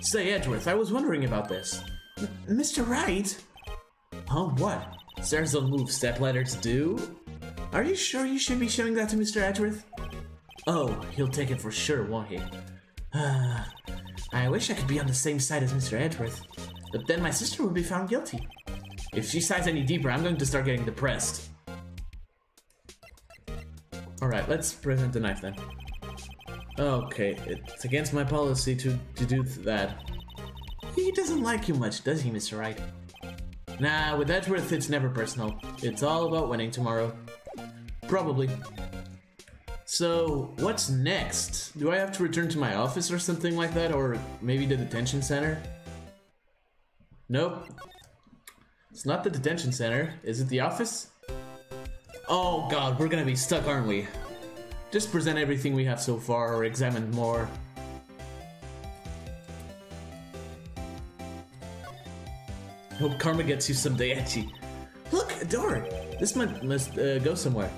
Say, Edgeworth, I was wondering about this. Mr. Wright? Huh, what? Stairs don't move, step ladders do? Are you sure you should be showing that to Mr. Edgeworth? Oh, he'll take it for sure, won't he? I wish I could be on the same side as Mr. Edgeworth, but then my sister would be found guilty. If she sighs any deeper, I'm going to start getting depressed. Alright, let's present the knife then. Okay, it's against my policy to do that. He doesn't like you much, does he, Mr. Wright? Nah, with Edgeworth, it's never personal. It's all about winning tomorrow. Probably. So, what's next? Do I have to return to my office or something like that? Or maybe the detention center? Nope. It's not the detention center. Is it the office? Oh god, we're gonna be stuck, aren't we? Just present everything we have so far or examine more. Hope karma gets you someday, Etchy. Look, a door! This must go somewhere.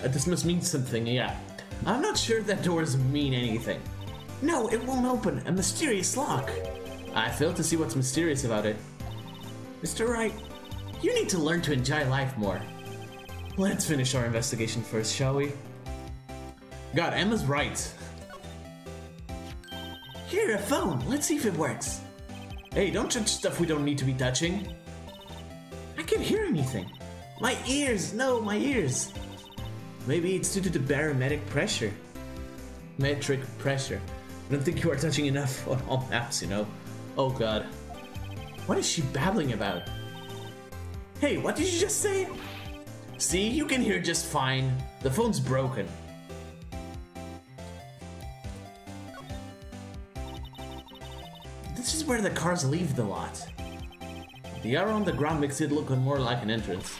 This must mean something, yeah. I'm not sure that doors mean anything. No, it won't open. A mysterious lock. I fail to see what's mysterious about it. Mr. Wright, you need to learn to enjoy life more. Let's finish our investigation first, shall we? God, Emma's right. Here, a phone. Let's see if it works. Hey, don't touch stuff we don't need to be touching. I can't hear anything. My ears! No, my ears! Maybe it's due to the barometric pressure. Metric pressure. I don't think you are touching enough on all maps, you know. Oh god. What is she babbling about? Hey, what did you just say? See, you can hear just fine. The phone's broken. This is where the cars leave the lot. The arrow on the ground makes it look more like an entrance.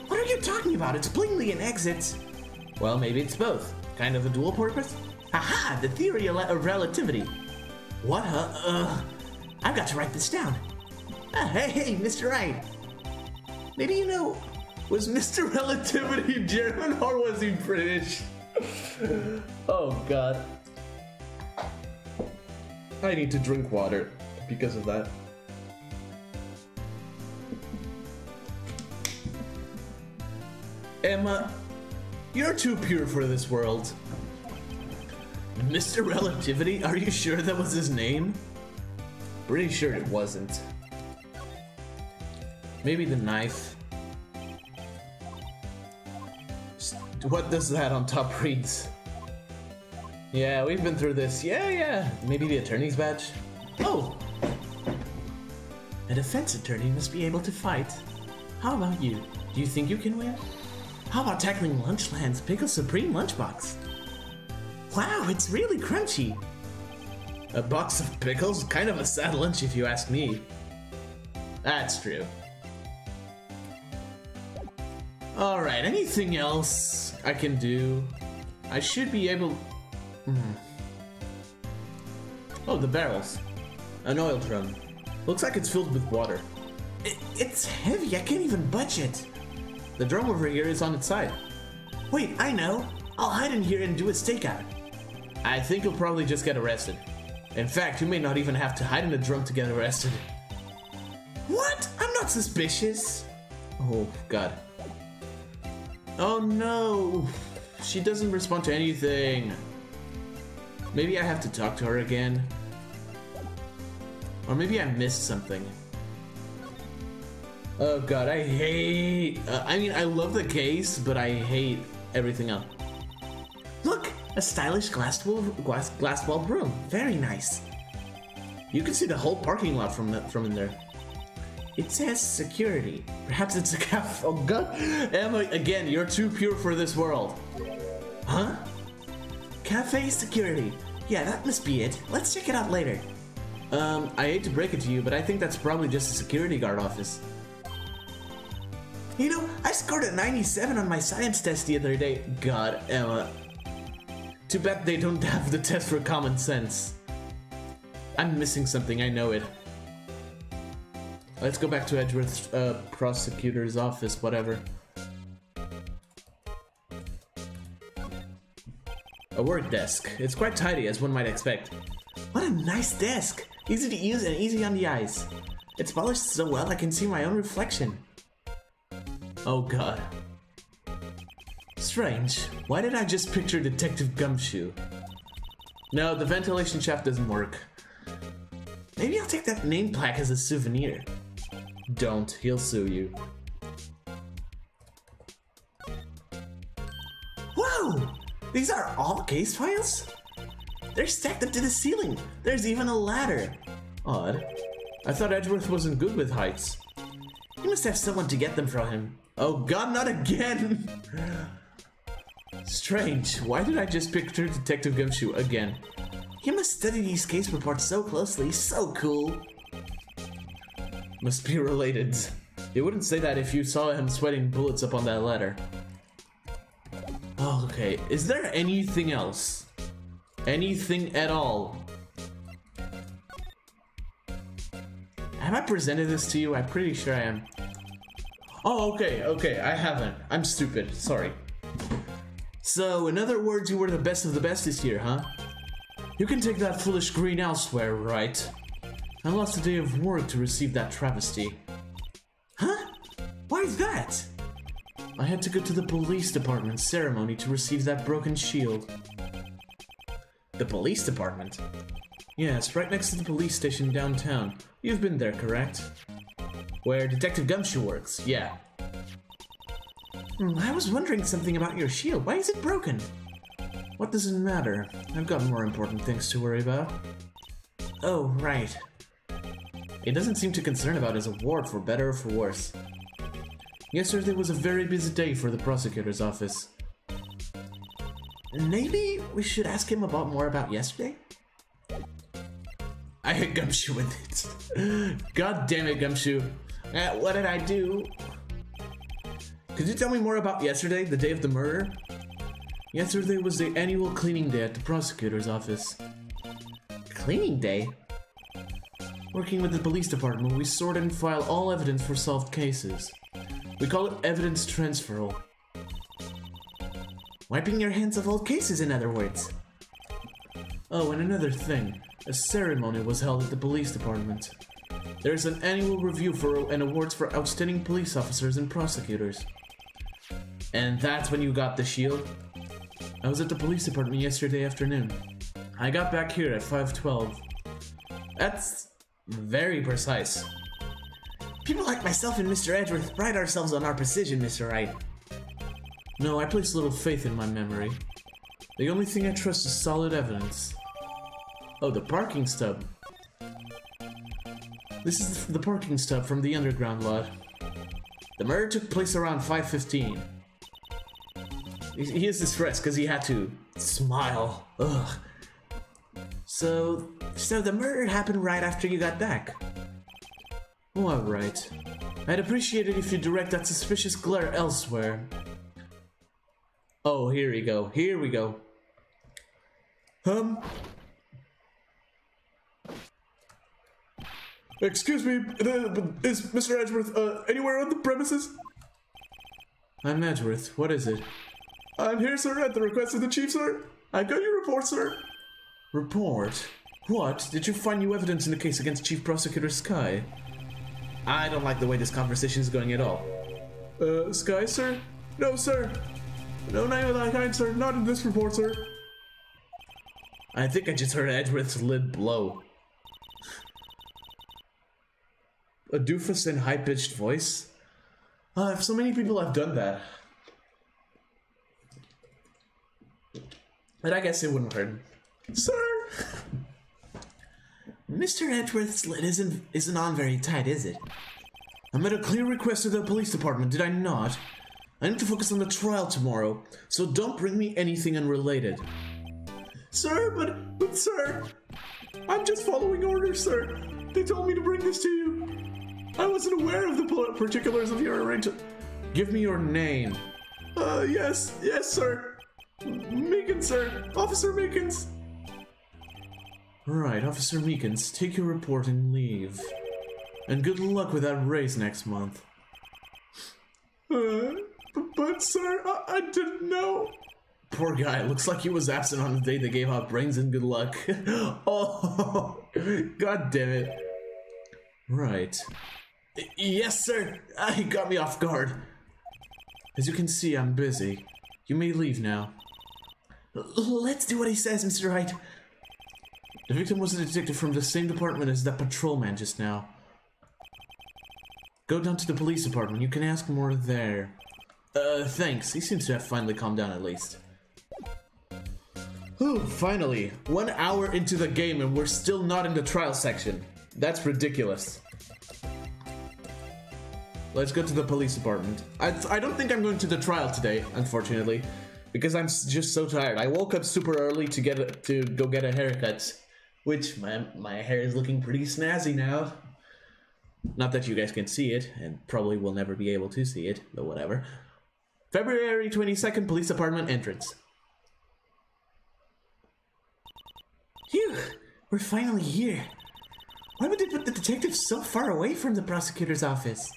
What are you talking about? It's plainly an exit. Well, maybe it's both. Kind of a dual purpose? Haha, the theory of relativity. What, huh? I've got to write this down. Hey, Mr. Wright. Maybe you know, was Mr. Relativity German or was he British? Oh god. I need to drink water because of that. Emma, you're too pure for this world. Mr. Relativity? Are you sure that was his name? Pretty sure it wasn't. Maybe the knife. What does that on top reads? Yeah, we've been through this. Yeah. Maybe the attorney's badge? Oh! A defense attorney must be able to fight. How about you? Do you think you can win? How about tackling Lunchland's Pickle Supreme lunchbox? Wow, it's really crunchy. A box of pickles? Kind of a sad lunch if you ask me. That's true. Alright, anything else I can do? I should be able... Oh, the barrels. An oil drum. Looks like it's filled with water. It's heavy, I can't even budge it. The drum over here is on its side. Wait, I know. I'll hide in here and do a stakeout. I think you'll probably just get arrested. In fact, you may not even have to hide in the drum to get arrested. What? I'm not suspicious. Oh, God. Oh, no. She doesn't respond to anything. Maybe I have to talk to her again. Or maybe I missed something. Oh god, I hate... I mean, I love the case, but I hate everything else. Look! A stylish glass wall broom. Very nice. You can see the whole parking lot from in there. It says security. Perhaps it's a cafe. Oh god. Emma, again, you're too pure for this world. Huh? Cafe security. Yeah, that must be it. Let's check it out later. I hate to break it to you, but I think that's probably just a security guard office. You know, I scored a 97 on my science test the other day. God, Emma. Too bad they don't have the test for common sense. I'm missing something, I know it. Let's go back to Edgeworth's prosecutor's office, whatever. A work desk. It's quite tidy, as one might expect. What a nice desk! Easy to use and easy on the eyes. It's polished so well I can see my own reflection. Oh god. Strange. Why did I just picture Detective Gumshoe? No, the ventilation shaft doesn't work. Maybe I'll take that name plaque as a souvenir. Don't, he'll sue you. Whoa! These are all case files? They're stacked up to the ceiling. There's even a ladder. Odd. I thought Edgeworth wasn't good with heights. You must have someone to get them from him. Oh god, not again! Strange. Why did I just picture Detective Gumshoe again? He must study these case reports so closely. So cool. Must be related. You wouldn't say that if you saw him sweating bullets up on that ladder. Oh, okay. Is there anything else? Anything at all? Have I presented this to you? I'm pretty sure I am. Oh, okay, I haven't. I'm stupid, sorry. So, in other words, you were the best of the best this year, huh? You can take that foolish green elsewhere, Wright. I lost a day of work to receive that travesty. Huh? Why is that? I had to go to the police department ceremony to receive that broken shield. The police department? Yes, right next to the police station downtown. You've been there, correct? Where Detective Gumshoe works, yeah. I was wondering something about your shield. Why is it broken? What does it matter? I've got more important things to worry about. Oh, right. It doesn't seem too concerned about his award, for better or for worse. Yesterday was a very busy day for the prosecutor's office. Maybe we should ask him more about yesterday? I hit Gumshoe with it. God damn it, Gumshoe. What did I do? Could you tell me more about yesterday, the day of the murder? Yesterday was the annual cleaning day at the prosecutor's office. Cleaning day? Working with the police department, we sort and file all evidence for solved cases. We call it evidence transferal. Wiping your hands of old cases, in other words. Oh, and another thing. A ceremony was held at the police department. There's an annual review and awards for outstanding police officers and prosecutors. And that's when you got the shield? I was at the police department yesterday afternoon. I got back here at 5:12. That's very precise. People like myself and Mr. Edgeworth pride ourselves on our precision, Mr. Wright. No, I place little faith in my memory. The only thing I trust is solid evidence. Oh, the parking stub. This is the parking stub from the underground lot. The murder took place around 5:15. He is distressed because he had to smile. Ugh. So the murder happened right after you got back. Oh, alright. I'd appreciate it if you direct that suspicious glare elsewhere. Oh, here we go. Here we go. Excuse me, is Mr. Edgeworth, anywhere on the premises? I'm Edgeworth. What is it? I'm here, sir, at the request of the chief, sir. I've got your report, sir. Report? What? Did you find new evidence in the case against Chief Prosecutor Sky? I don't like the way this conversation is going at all. Sky, sir? No, sir. No, not of that kind, sir. Not in this report, sir. I think I just heard Edgeworth's lid blow. A doofus in high-pitched voice? If so many people have done that. But I guess it wouldn't hurt. Sir! Mr. Edgeworth's lid isn't on very tight, is it? I made a clear request to the police department, did I not? I need to focus on the trial tomorrow, so don't bring me anything unrelated. Sir, but sir, I'm just following orders, sir. They told me to bring this to you. I wasn't aware of the particulars of your arrangement. Give me your name. Yes, sir. Meekins, sir. Officer Meekins. Right, Officer Meekins, take your report and leave. And good luck with that race next month. But sir, I didn't know. Poor guy, looks like he was absent on the day they gave out brains and good luck. Oh, god damn it. Right. Yes, sir. He got me off guard. As you can see, I'm busy. You may leave now. Let's do what he says, Mr. Wright. The victim was a detective from the same department as that patrolman just now. Go down to the police department. You can ask more there. Thanks. He seems to have finally calmed down at least. Ooh, finally. 1 hour into the game and we're still not in the trial section. That's ridiculous. Let's go to the police department. I don't think I'm going to the trial today, unfortunately, because I'm just so tired. I woke up super early to go get a haircut, which my hair is looking pretty snazzy now. Not that you guys can see it, and probably will never be able to see it, but whatever. February 22nd, police department entrance. Phew, we're finally here. Why would they put the detective so far away from the prosecutor's office?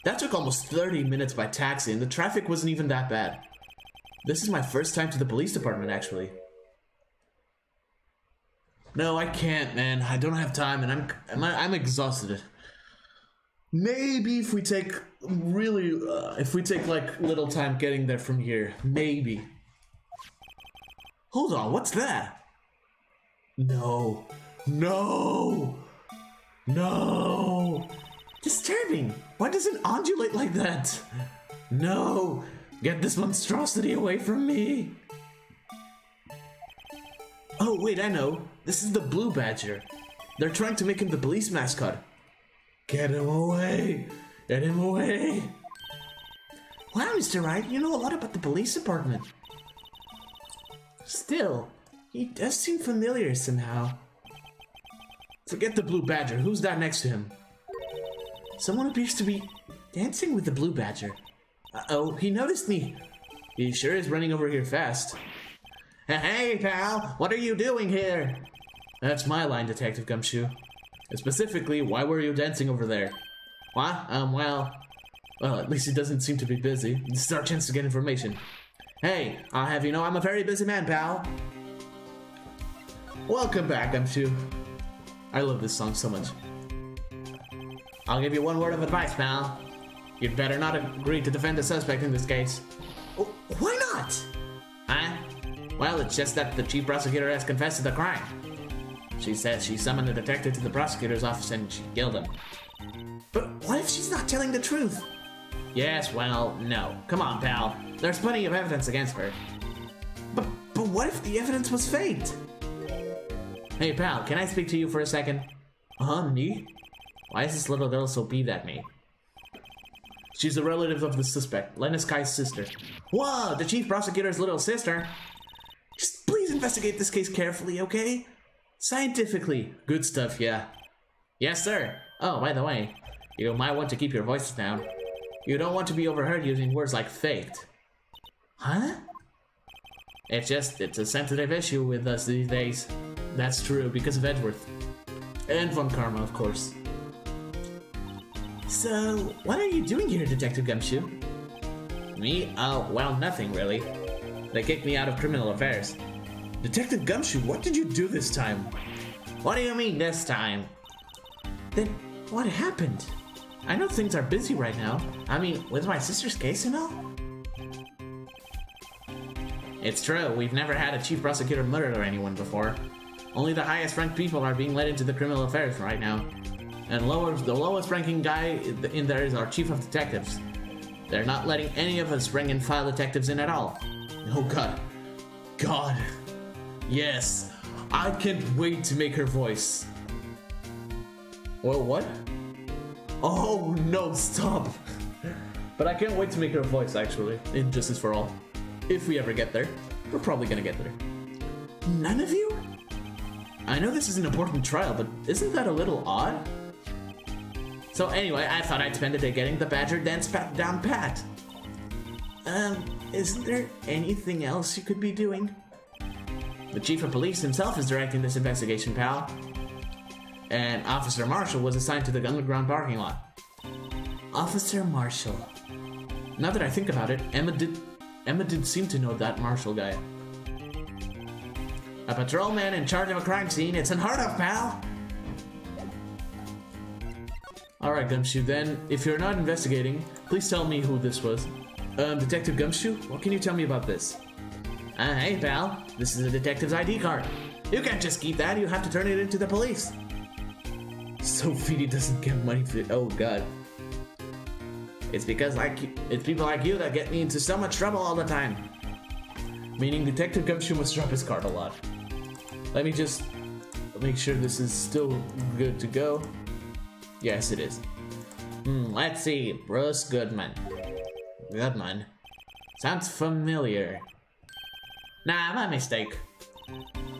That took almost 30 minutes by taxi, and the traffic wasn't even that bad. This is my first time to the police department, actually. No, I can't, man. I don't have time, and I'm exhausted. Maybe if we take like little time getting there from here, maybe. Hold on, what's that? No. Disturbing. Why does it undulate like that? No. Get this monstrosity away from me. Oh, wait, I know. This is the Blue Badger. They're trying to make him the police mascot. Get him away. Get him away. Wow, Mr. Wright, you know a lot about the police department. Still, he does seem familiar somehow. Forget the Blue Badger. Who's that next to him? Someone appears to be dancing with the Blue Badger. Uh-oh, he noticed me. He sure is running over here fast. Hey, pal, what are you doing here? That's my line, Detective Gumshoe. Specifically, why were you dancing over there? What? Well, at least he doesn't seem to be busy. This is our chance to get information. Hey, I'll have you know I'm a very busy man, pal. Welcome back, Gumshoe. I love this song so much. I'll give you one word of advice, pal. You'd better not agree to defend the suspect in this case. Why not? Huh? Well, it's just that the chief prosecutor has confessed to the crime. She says she summoned a detective to the prosecutor's office and she killed him. But what if she's not telling the truth? Yes, well, no. Come on, pal. There's plenty of evidence against her. But what if the evidence was faked? Hey, pal, can I speak to you for a second? Me? Why is this little girl so peeved at me? She's a relative of the suspect, Lena Sky's sister. Whoa, the chief prosecutor's little sister? Just please investigate this case carefully, okay? Scientifically. Good stuff, yeah. Yes, sir. Oh, by the way, you might want to keep your voices down. You don't want to be overheard using words like faked. Huh? It's a sensitive issue with us these days. That's true, because of Edgeworth. And Von Karma, of course. So, what are you doing here, Detective Gumshoe? Me? Oh, well, nothing really. They kicked me out of criminal affairs. Detective Gumshoe, what did you do this time? What do you mean this time? Then, what happened? I know things are busy right now. I mean, with my sister's case and all. It's true, we've never had a chief prosecutor murder anyone before. Only the highest ranked people are being led into the criminal affairs right now. And the lowest ranking guy in there is our chief of detectives. They're not letting any of us rank and file detectives in at all. Oh god. God. Yes. I can't wait to make her voice. Well, what? Oh no, stop. But I can't wait to make her voice, actually, in Justice for All. If we ever get there. We're probably gonna get there. None of you? I know this is an important trial, but isn't that a little odd? So anyway, I thought I'd spend a day getting the Badger dance down pat. Isn't there anything else you could be doing? The chief of police himself is directing this investigation, pal. And Officer Marshall was assigned to the underground parking lot. Officer Marshall. Now that I think about it, Emma did seem to know that Marshall guy. A patrolman in charge of a crime scene, it's unheard of, pal! Alright, Gumshoe, then, if you're not investigating, please tell me who this was. Detective Gumshoe, what can you tell me about this? Hey, pal, this is a detective's ID card. You can't just keep that, you have to turn it into the police. So Feedy doesn't get money for it. Oh god. It's because it's people like you that get me into so much trouble all the time. Meaning Detective Gumshoe must drop his card a lot. Let me just make sure this is still good to go. Yes, it is. Let's see. Bruce Goodman. Goodman? Sounds familiar. Nah, my mistake.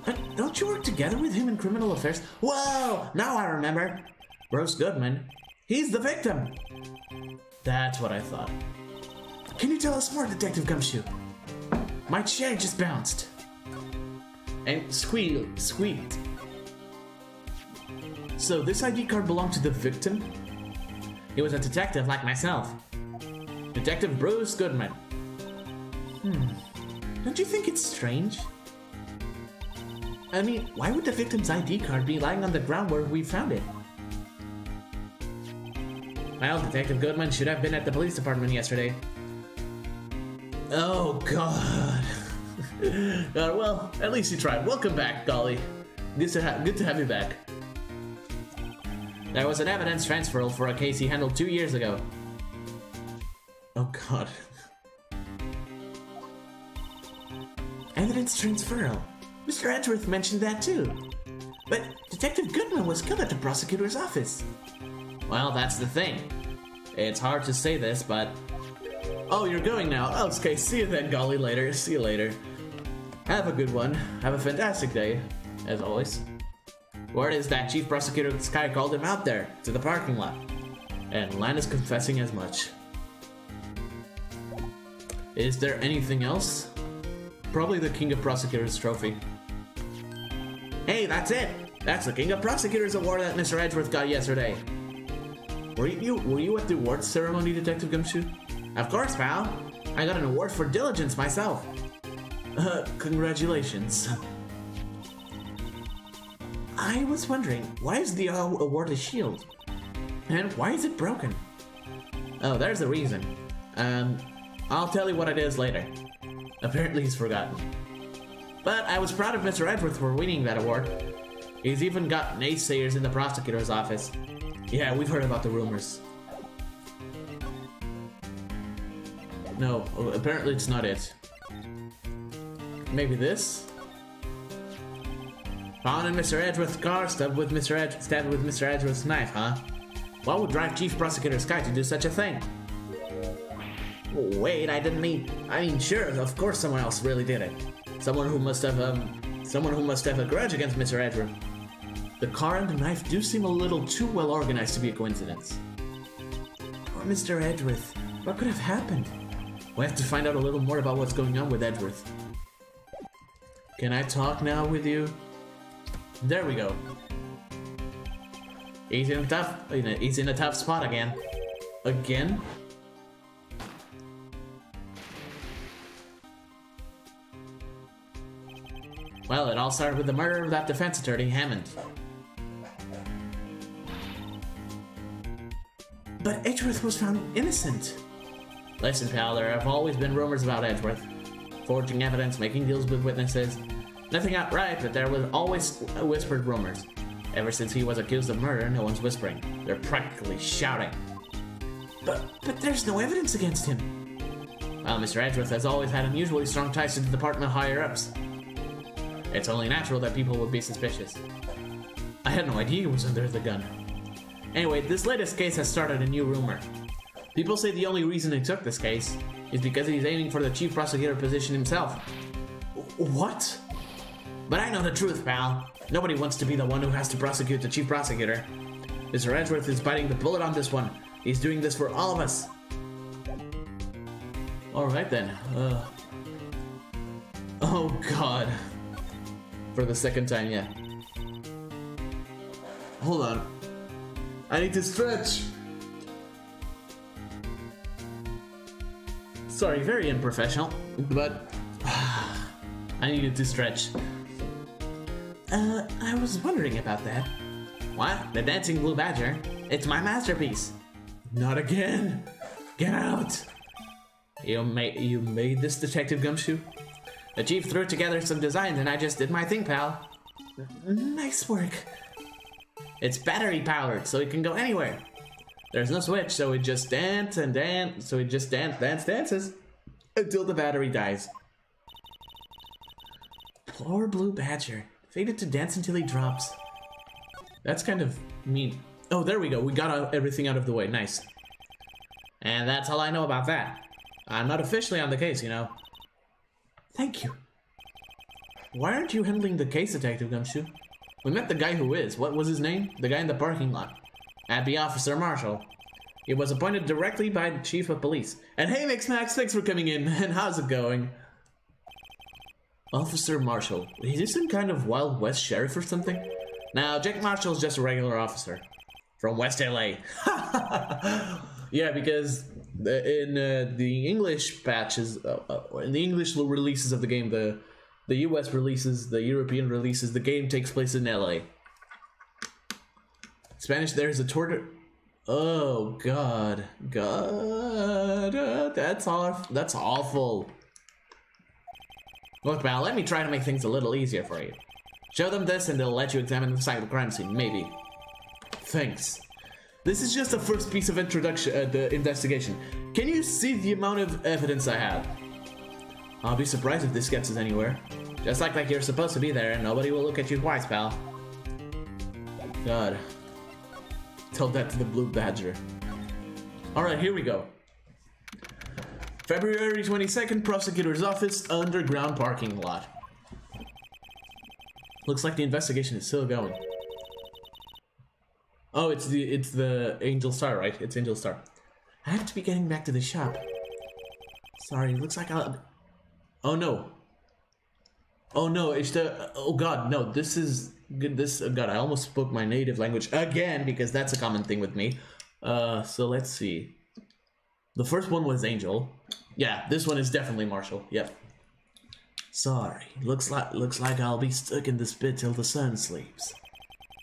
But don't you work together with him in criminal affairs? Whoa! Now I remember. Bruce Goodman. He's the victim. That's what I thought. Can you tell us more, Detective Gumshoe? My chair just bounced. And squeaked. So this ID card belonged to the victim? He was a detective like myself. Detective Bruce Goodman. Don't you think it's strange? I mean, why would the victim's ID card be lying on the ground where we found it? Well, Detective Goodman should have been at the police department yesterday. Oh, God. Well, at least you tried. Welcome back, Golly. Good to have you back. There was an evidence transferal for a case he handled 2 years ago. Oh, God. Evidence transferal. Mr. Edgeworth mentioned that too. But Detective Goodman was killed at the prosecutor's office. Well, that's the thing. It's hard to say this, but... Oh, you're going now. Oh, okay, see you then, Golly, later. See you later. Have a good one. Have a fantastic day, as always. Word is that Chief Prosecutor Sky called him out there, to the parking lot. And Lan is confessing as much. Is there anything else? Probably the King of Prosecutors trophy. Hey, that's it! That's the King of Prosecutors award that Mr. Edgeworth got yesterday. Were you at the awards ceremony, Detective Gumshoe? Of course, pal. I got an award for diligence myself. Congratulations. I was wondering, why is the award a shield? And why is it broken? Oh, there's the reason. I'll tell you what it is later. Apparently he's forgotten. But I was proud of Mr. Edgeworth for winning that award. He's even got naysayers in the prosecutor's office. Yeah, we've heard about the rumors. No, apparently it's not it. Maybe this? Found in Mr. Edgeworth's car, stabbed with Mr. Edgeworth's knife, huh? What would drive Chief Prosecutor Sky to do such a thing? Wait, I mean, sure, of course someone else really did it. Someone who must have a grudge against Mr. Edgeworth. The car and the knife do seem a little too well organized to be a coincidence. Poor Mr. Edgeworth. What could have happened? We have to find out a little more about what's going on with Edgeworth. Can I talk now with you? There we go. He's in a tough spot again. Again? Well, it all started with the murder of that defense attorney, Hammond. But Edgeworth was found innocent. Listen, pal, there have always been rumors about Edgeworth. Forging evidence, making deals with witnesses. Nothing outright, but there was always whispered rumors. Ever since he was accused of murder, no one's whispering. They're practically shouting. But there's no evidence against him. Well, Mr. Edgeworth has always had unusually strong ties to the department higher-ups. It's only natural that people would be suspicious. I had no idea he was under the gun. Anyway, this latest case has started a new rumor. People say the only reason he took this case is because he's aiming for the chief prosecutor position himself. What? But I know the truth, pal. Nobody wants to be the one who has to prosecute the chief prosecutor. Mr. Edgeworth is biting the bullet on this one. He's doing this for all of us. Alright then. Oh god. For the second time, yeah. Hold on. I need to stretch. Sorry, very unprofessional, but I needed to stretch. I was wondering about that. What? The Dancing Blue Badger? It's my masterpiece. Not again. Get out. You made this, Detective Gumshoe? The chief threw together some designs and I just did my thing, pal. Nice work. It's battery powered, so it can go anywhere. There's no switch, so it just dances until the battery dies. Poor Blue Badger. Fated to dance until he drops. That's kind of mean. Oh, there we go. We got everything out of the way. Nice. And that's all I know about that. I'm not officially on the case, you know. Thank you. Why aren't you handling the case, Detective Gumshoe? We met the guy who is. What was his name? The guy in the parking lot. That'd be Officer Marshall. He was appointed directly by the Chief of Police. And hey, Mix Max, thanks for coming in. And how's it going? Officer Marshall. Is he some kind of Wild West sheriff or something? Now, Jack Marshall's just a regular officer. From West LA. Yeah, because in the English patches, in the English releases of the game, the US releases, the European releases, the game takes place in LA. Spanish, there's a torture. Oh God, that's awful. Look, pal, let me try to make things a little easier for you. Show them this and they'll let you examine the site of the crime scene, maybe. Thanks. This is just the first piece of introduction, the investigation. Can you see the amount of evidence I have? I'll be surprised if this gets us anywhere. Just like you're supposed to be there and nobody will look at you twice, pal. God. Tell that to the Blue Badger. Alright, here we go. February 22nd, Prosecutor's Office, underground parking lot. Looks like the investigation is still going. Oh, it's the Angel Star, right? It's Angel Star. I have to be getting back to the shop. Sorry, looks like I'll... Oh no. Oh no, it's the... Oh god, no, this is... Oh god, I almost spoke my native language again, because that's a common thing with me. So let's see. The first one was Angel. Yeah, this one is definitely Marshall. Yep. Sorry, looks like I'll be stuck in this pit till the sun sleeps.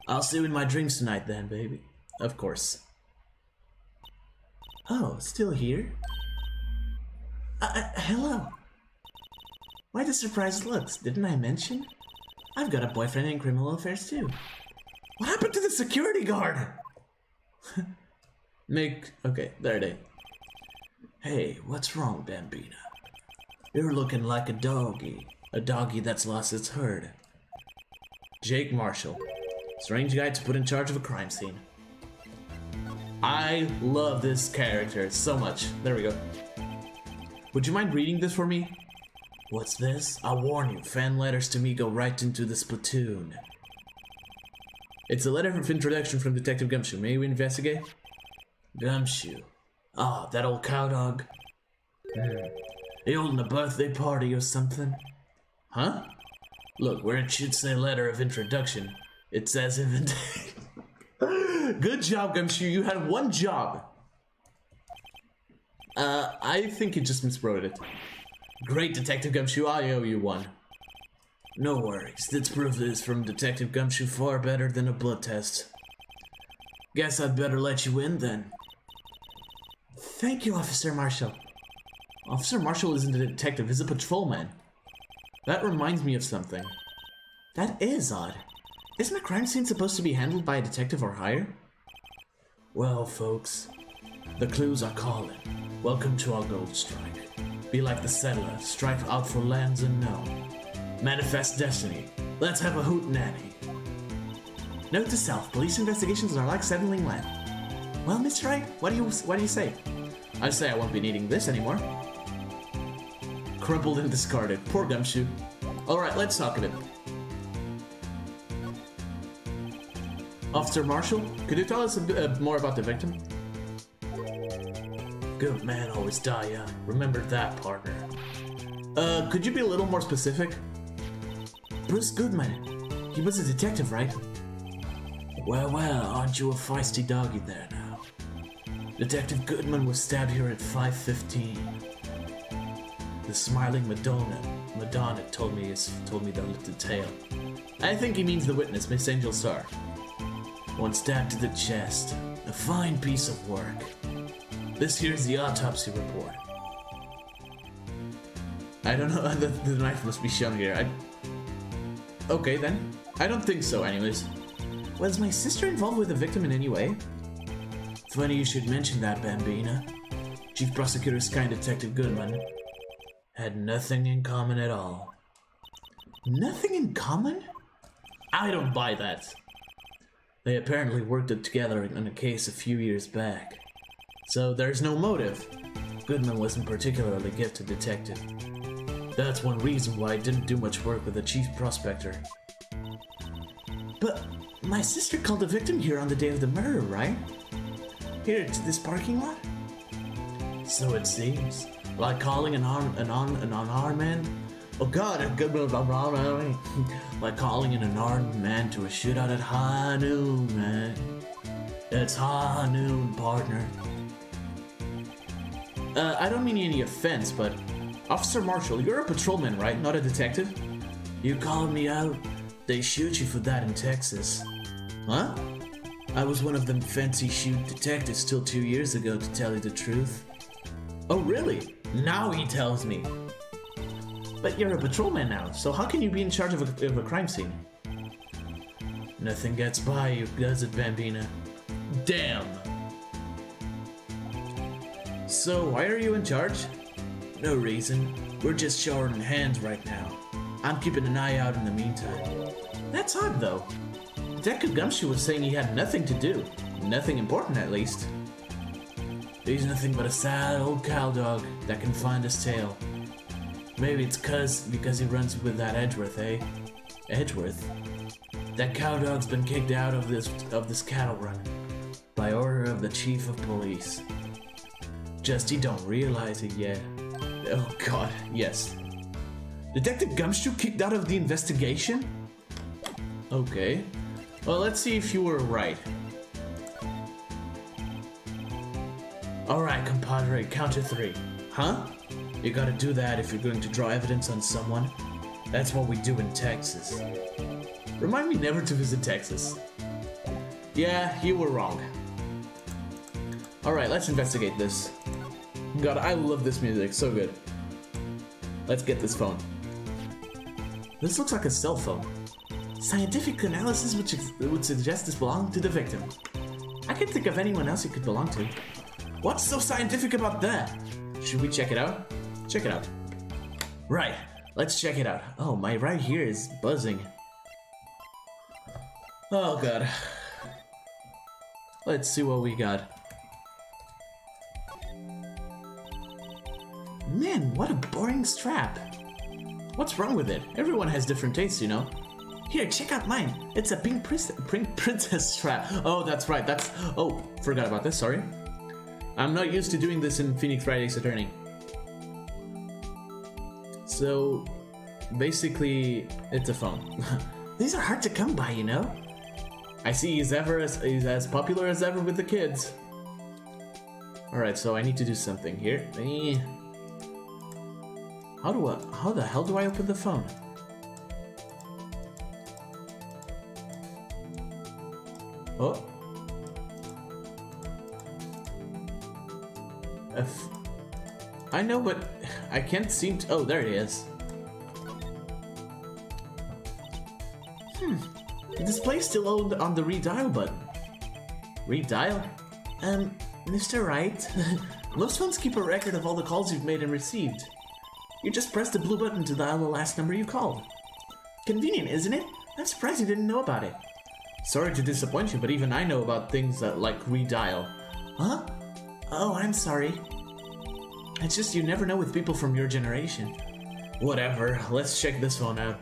I'll see you in my dreams tonight then, baby. Of course. Oh, still here? Hello. Why the surprised looks? Didn't I mention? I've got a boyfriend in criminal affairs too. What happened to the security guard? Okay, there it is. Hey, what's wrong, Bambina? You're looking like a doggy that's lost its herd. Jake Marshall, strange guy to put in charge of a crime scene. I love this character so much. There we go. Would you mind reading this for me? What's this? I warn you, fan letters to me go right into the splatoon. It's a letter of introduction from Detective Gumshoe. May we investigate? Gumshoe. Ah, that old cowdog. He holding a birthday party or something? Huh? Look, where it should say letter of introduction, it says invitation. Good job, Gumshoe. You had one job. I think you just miswrote it. Great, Detective Gumshoe. I owe you one. No worries. This proof is from Detective Gumshoe far better than a blood test. Guess I'd better let you in then. Thank you, Officer Marshall. Officer Marshall isn't a detective, he's a patrolman. That reminds me of something. That is odd. Isn't a crime scene supposed to be handled by a detective or higher? Well, folks, the clues are calling. Welcome to our gold strike. Be like the settler, strike out for lands unknown. Manifest destiny. Let's have a hootenanny. Note to self, police investigations are like settling land. Well, Mr. Wright, what do you say? I say I won't be needing this anymore. Crumpled and discarded. Poor Gumshoe. Alright, let's talk a bit. Officer Marshall, could you tell us a bit more about the victim? Good man always die young. Remember that, partner. Could you be a little more specific? Bruce Goodman. He was a detective, right? Well, aren't you a feisty doggy there now? Detective Goodman was stabbed here at 5:15. The smiling Madonna told me the tale. I think he means the witness, Miss Angel Star. One stabbed to the chest. A fine piece of work. This here's the autopsy report. I don't know, the knife must be shown here. Okay then. I don't think so anyways. Was my sister involved with the victim in any way? Funny you should mention that, Bambina. Chief Prosecutor Sky Detective Goodman had nothing in common at all. Nothing in common? I don't buy that. They apparently worked together on a case a few years back. So there's no motive. Goodman wasn't particularly gifted detective. That's one reason why I didn't do much work with the chief prospector. But my sister called the victim here on the day of the murder, right? Here to this parking lot? So it seems. Like calling an unarmed man? Oh god, like calling an unarmed man to a shootout at high noon, man. It's high noon, partner. I don't mean any offense, but Officer Marshall, you're a patrolman, right? Not a detective? You called me out? They shoot you for that in Texas. Huh? I was one of them fancy shoot detectives till 2 years ago, to tell you the truth. Oh really? Now he tells me. But you're a patrolman now, so how can you be in charge of a crime scene? Nothing gets by you, does it, Bambina? Damn! So why are you in charge? No reason. We're just showering hands right now. I'm keeping an eye out in the meantime. That's odd though. Detective Gumshoe was saying he had nothing to do. Nothing important at least. He's nothing but a sad old cowdog that can find his tail. Maybe it's because he runs with that Edgeworth, eh? Edgeworth? That cowdog's been kicked out of this cattle run by order of the chief of police. Just he don't realize it yet. Oh god, yes. Detective Gumshoe kicked out of the investigation? Okay. Well, let's see if you were right. Alright, compadre, count to 3. Huh? You gotta do that if you're going to draw evidence on someone. That's what we do in Texas. Remind me never to visit Texas. Yeah, you were wrong. Alright, let's investigate this. God, I love this music, so good. Let's get this phone. This looks like a cell phone. Scientific analysis would suggest this belonged to the victim. I can't think of anyone else it could belong to. What's so scientific about that? Should we check it out? Check it out. Right, let's check it out. Oh, my right here is buzzing. Oh god. Let's see what we got. Man, what a boring strap. What's wrong with it? Everyone has different tastes, you know. Here, check out mine. It's a pink princess strap. Oh, that's right. Oh, forgot about this. Sorry. I'm not used to doing this in Phoenix Wright Ace Attorney. So, basically, it's a phone. These are hard to come by, you know. I see he's as popular as ever with the kids. All right, so I need to do something here. How the hell do I open the phone? Oh. I know, but I can't seem to... Oh, there it is. The display's still on the redial button. Redial? Mr. Wright, most phones keep a record of all the calls you've made and received. You just press the blue button to dial the last number you called. Convenient, isn't it? I'm surprised you didn't know about it. Sorry to disappoint you, but even I know about things that like redial. Huh? Oh, I'm sorry. It's just you never know with people from your generation. Whatever, let's check this phone out.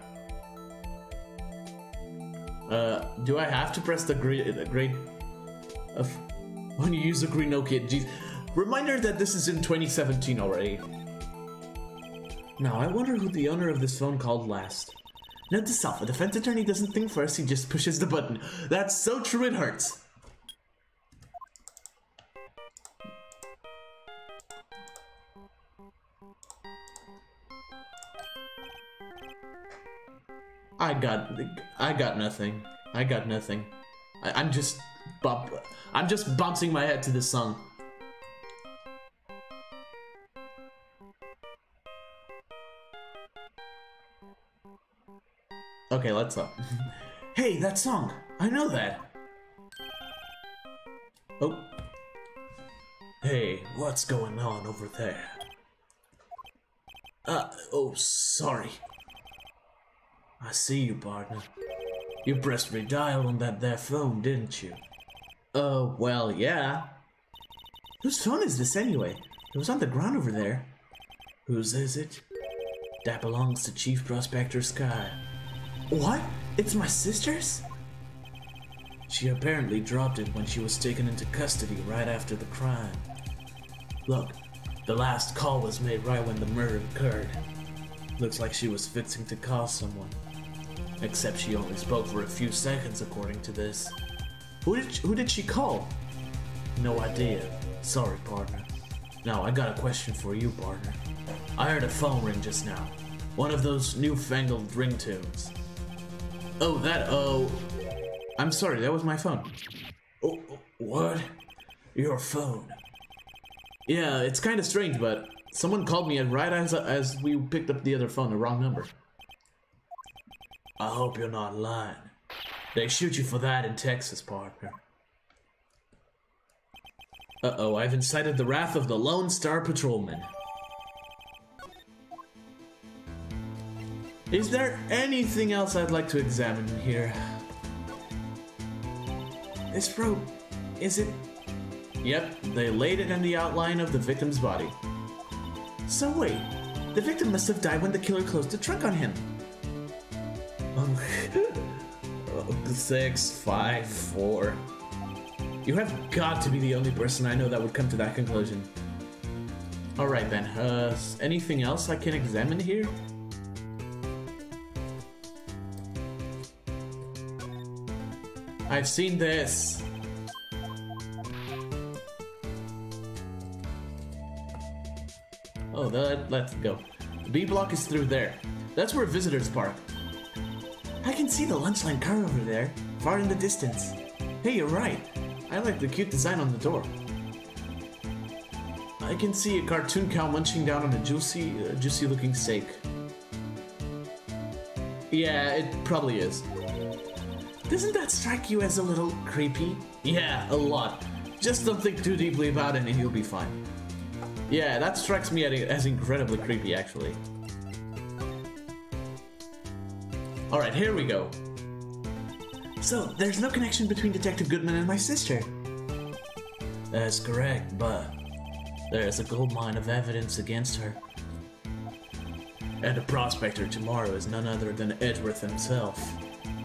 Do I have to press the grade of when you use the green Nokia? Geez. Reminder that this is in 2017 already. Now, I wonder who the owner of this phone called last. Note to self, a defense attorney doesn't think first, he just pushes the button. That's so true, it hurts. I got nothing. I got nothing. I'm just bouncing my head to this song. Okay, let's up. Hey, that song! I know that! Oh. Hey, what's going on over there? Oh, sorry. I see you, partner. You pressed redial on that there phone, didn't you? Oh, well, yeah. Whose phone is this anyway? It was on the ground over there. Whose is it? That belongs to Chief Prospector Sky. What? It's my sister's? She apparently dropped it when she was taken into custody right after the crime. Look, the last call was made right when the murder occurred. Looks like she was fixing to call someone. Except she only spoke for a few seconds according to this. Who did she call? No idea. Sorry, partner. Now, I got a question for you, partner. I heard a phone ring just now. One of those newfangled ringtones. Oh, I'm sorry, that was my phone. Oh, what? Your phone? Yeah, it's kind of strange, but someone called me right as we picked up the other phone, the wrong number. I hope you're not lying. They shoot you for that in Texas, partner. Uh-oh, I've incited the wrath of the Lone Star Patrolman. Is there anything else I'd like to examine here? This rope, is it? Yep, they laid it in the outline of the victim's body. So wait, the victim must have died when the killer closed the trunk on him. 6, 5, 4. You have got to be the only person I know that would come to that conclusion. Alright then, anything else I can examine here? I've seen this. Oh, let's go. The B block is through there. That's where visitors park. I can see the lunch line car over there, far in the distance. Hey, you're right. I like the cute design on the door. I can see a cartoon cow munching down on a juicy looking steak. Yeah, it probably is. Doesn't that strike you as a little creepy? Yeah, a lot. Just don't think too deeply about it and you'll be fine. Yeah, that strikes me as incredibly creepy, actually. Alright, here we go. So, there's no connection between Detective Goodman and my sister. That's correct, but there's a goldmine of evidence against her. And the prospector tomorrow is none other than Edgeworth himself.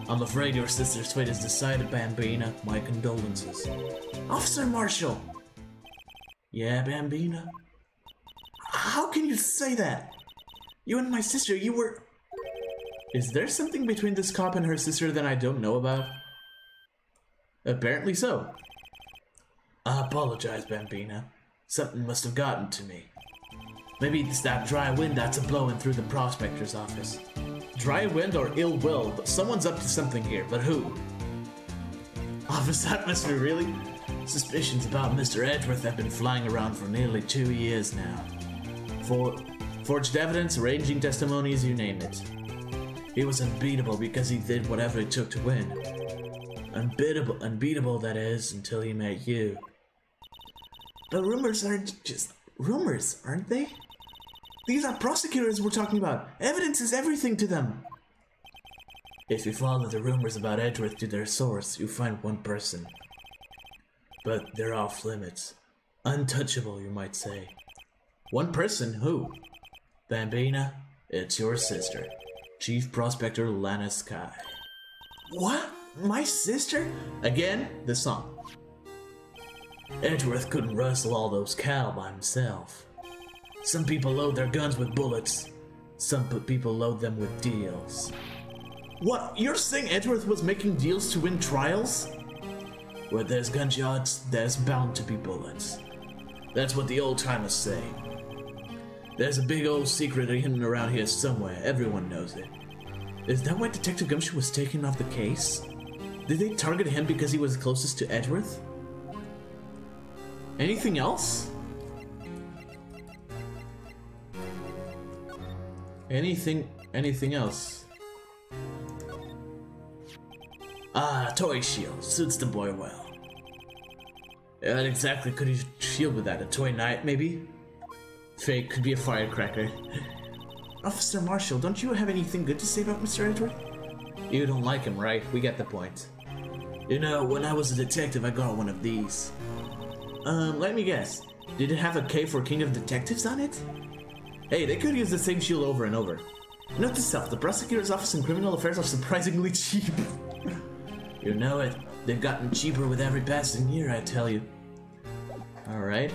I'm afraid your sister's fate is decided, Bambina. My condolences. Officer Marshall! Yeah, Bambina? How can you say that? You and my sister, you were... Is there something between this cop and her sister that I don't know about? Apparently so. I apologize, Bambina. Something must have gotten to me. Maybe it's that dry wind that's a-blowing through the prospector's office. Dry wind or ill will, but someone's up to something here, but who? Office atmosphere, really? Suspicions about Mr. Edgeworth have been flying around for nearly 2 years now. Forged evidence, arranging testimonies, you name it. He was unbeatable because he did whatever it took to win. Unbeatable that is, until he met you. But rumors aren't just rumors, aren't they? These are prosecutors we're talking about. Evidence is everything to them. If you follow the rumors about Edgeworth to their source, you find one person. But they're off limits. Untouchable, you might say. One person? Who? Bambina, it's your sister. Chief Prospector Lana Sky. What? My sister? Again, the song. Edgeworth couldn't rustle all those cow by himself. Some people load their guns with bullets. Some people load them with deals. What? You're saying Edgeworth was making deals to win trials? Where there's gunshots, there's bound to be bullets. That's what the old-timers say. There's a big old secret hidden around here somewhere. Everyone knows it. Is that why Detective Gumshoe was taken off the case? Did they target him because he was closest to Edgeworth? Anything else? Anything else? Ah, toy shield. Suits the boy well. What exactly could he shield with that? A toy knife, maybe? Fake, could be a firecracker. Officer Marshall, don't you have anything good to say about Mr. Edgeworth? You don't like him, right? We get the point. You know, when I was a detective, I got one of these. Let me guess. Did it have a K for King of Detectives on it? Hey, they could use the same shield over and over. Note to self, the prosecutor's office in criminal affairs are surprisingly cheap. You know it. They've gotten cheaper with every passing year, I tell you. Alright.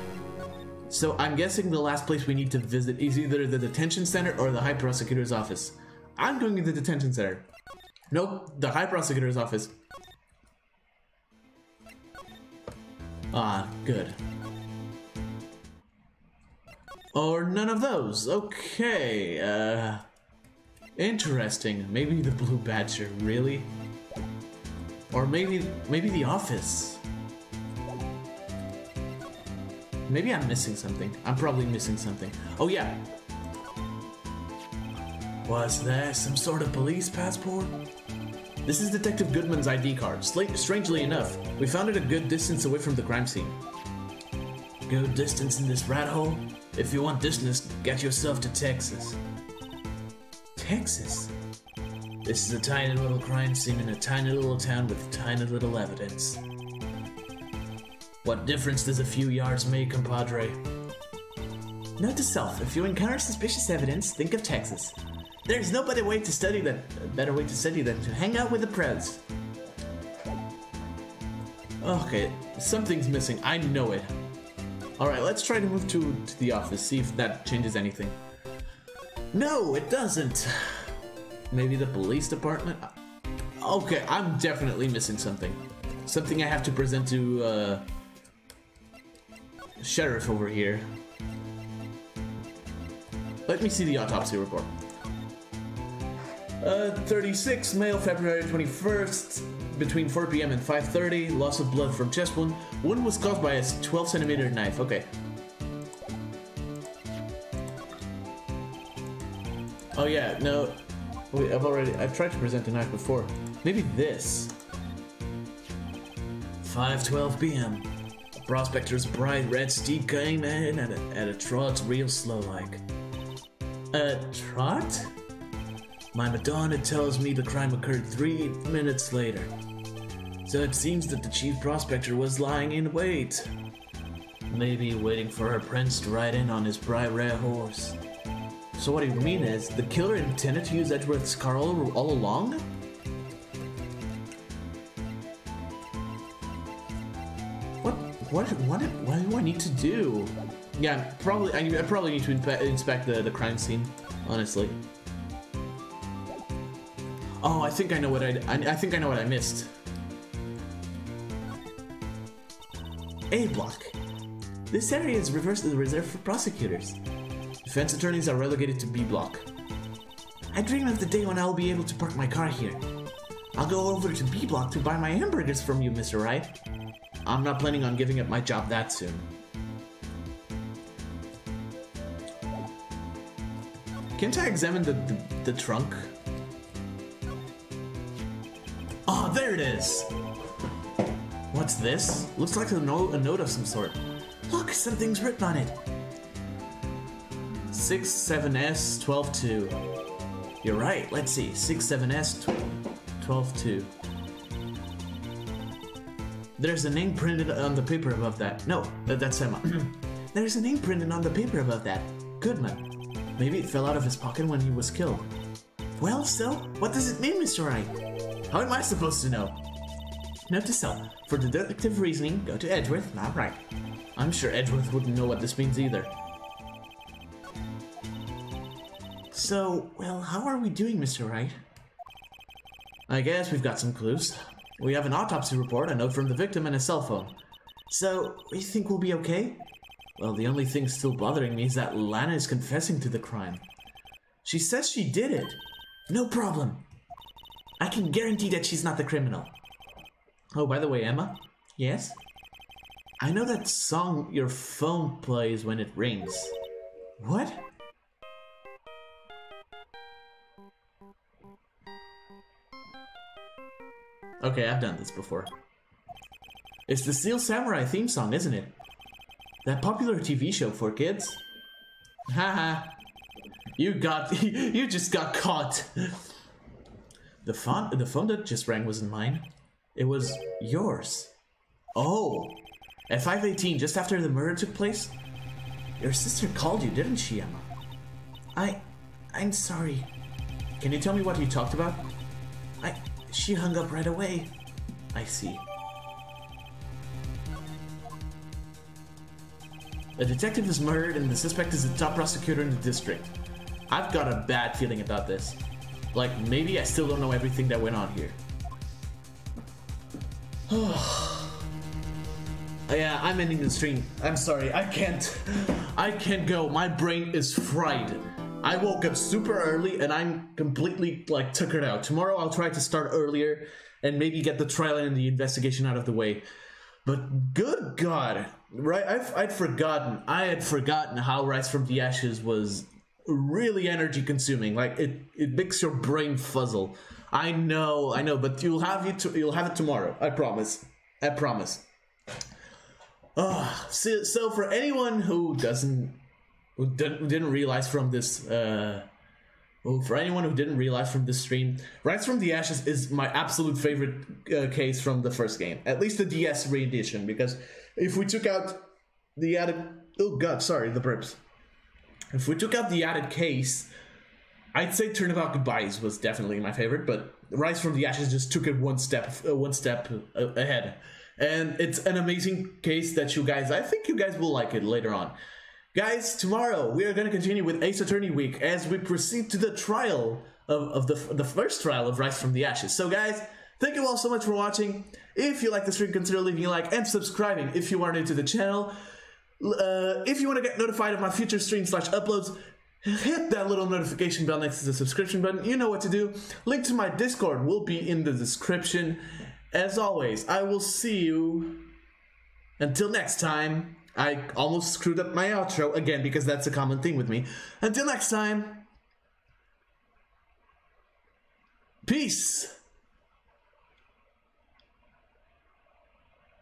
So I'm guessing the last place we need to visit is either the detention center or the High Prosecutor's office. I'm going to the detention center. Nope, the High Prosecutor's office. Ah, good. Or none of those. Okay, interesting. Maybe the Blue Badger, really? Or maybe the office. Maybe I'm missing something. I'm probably missing something. Oh yeah. Was there some sort of police passport? This is Detective Goodman's ID card. Strangely enough, we found it a good distance away from the crime scene. Good distance in this rat hole? If you want distance, get yourself to Texas. Texas? This is a tiny little crime scene in a tiny little town with tiny little evidence. What difference does a few yards make, compadre? Note to self, if you encounter suspicious evidence, think of Texas. There's no better way to study than to hang out with the pros. Okay, something's missing. I know it. Alright, let's try to move to the office, see if that changes anything. No, it doesn't. Maybe the police department? Okay, I'm definitely missing something. Something I have to present to, Sheriff over here. Let me see the autopsy report. 36, male, February 21st, between 4 p.m. and 5:30, loss of blood from chest wound. Wound was caused by a 12cm knife. Okay. Oh yeah, no. Wait, I've tried to present a knife before. Maybe this. 5:12 p.m. Prospector's bright red steed came in at a trot real slow like. A trot? My Madonna tells me the crime occurred 3 minutes later. So it seems that the chief prospector was lying in wait. Maybe waiting for her prince to ride in on his bright red horse. So what you mean is, the killer intended to use Edgeworth's car all along? What do I need to do? Yeah, probably. I probably need to inspect the crime scene, honestly. Oh, I think I know what I think I know what I missed. A block. This area is reserved for prosecutors. Defense attorneys are relegated to B block. I dream of the day when I'll be able to park my car here. I'll go over to B block to buy my hamburgers from you, Mr. Wright. I'm not planning on giving up my job that soon. Can't I examine the trunk? Oh, there it is! What's this? Looks like a note of some sort. Look, something's written on it. 67S 12-2. You're right, let's see. 67S 12-2. There's a name printed on the paper above that. No, that's Emma. There's a name printed on the paper above that. Goodman. Maybe it fell out of his pocket when he was killed. Well, so, what does it mean, Mr. Wright? How am I supposed to know? Note to self. For deductive reasoning, go to Edgeworth, not Wright. I'm sure Edgeworth wouldn't know what this means either. So, well, how are we doing, Mr. Wright? I guess we've got some clues. We have an autopsy report, a note from the victim, and a cell phone. So, you think we'll be okay? Well, the only thing still bothering me is that Lana is confessing to the crime. She says she did it. No problem. I can guarantee that she's not the criminal. Oh, by the way, Emma? Yes? I know that song your phone plays when it rings. What? Okay, I've done this before. It's the Steel Samurai theme song, isn't it? That popular TV show for kids? Haha. You just got caught. The phone that just rang wasn't mine. It was yours. Oh. At 5:18, just after the murder took place? Your sister called you, didn't she, Emma? I'm sorry. Can you tell me what you talked about? She hung up right away. I see. A detective is murdered and the suspect is the top prosecutor in the district. I've got a bad feeling about this. Like, maybe I still don't know everything that went on here. Yeah, I'm ending the stream. I'm sorry, I can't go. My brain is fried. I woke up super early and I'm completely, like, tuckered out. Tomorrow I'll try to start earlier and maybe get the trial and the investigation out of the way. But good God, right? I had forgotten how Rise from the Ashes was really energy consuming. Like, it makes your brain fuzzle. I know, but you'll have it tomorrow. I promise. So for anyone who didn't realize from this stream, Rise from the Ashes is my absolute favorite case from the first game, at least the DS re-edition, because if we took out the added, if we took out the added case, I'd say Turnabout Goodbyes was definitely my favorite, but Rise from the Ashes just took it one step ahead. And it's an amazing case that I think you guys will like it later on. Guys, tomorrow we are going to continue with Ace Attorney Week as we proceed to the trial of the first trial of Rise from the Ashes. So guys, thank you all so much for watching. If you like the stream, consider leaving a like and subscribing if you are new to the channel. If you want to get notified of my future streams/uploads, hit that little notification bell next to the subscription button. You know what to do. Link to my Discord will be in the description. As always, I will see you until next time. I almost screwed up my outro again because that's a common thing with me. Until next time. Peace!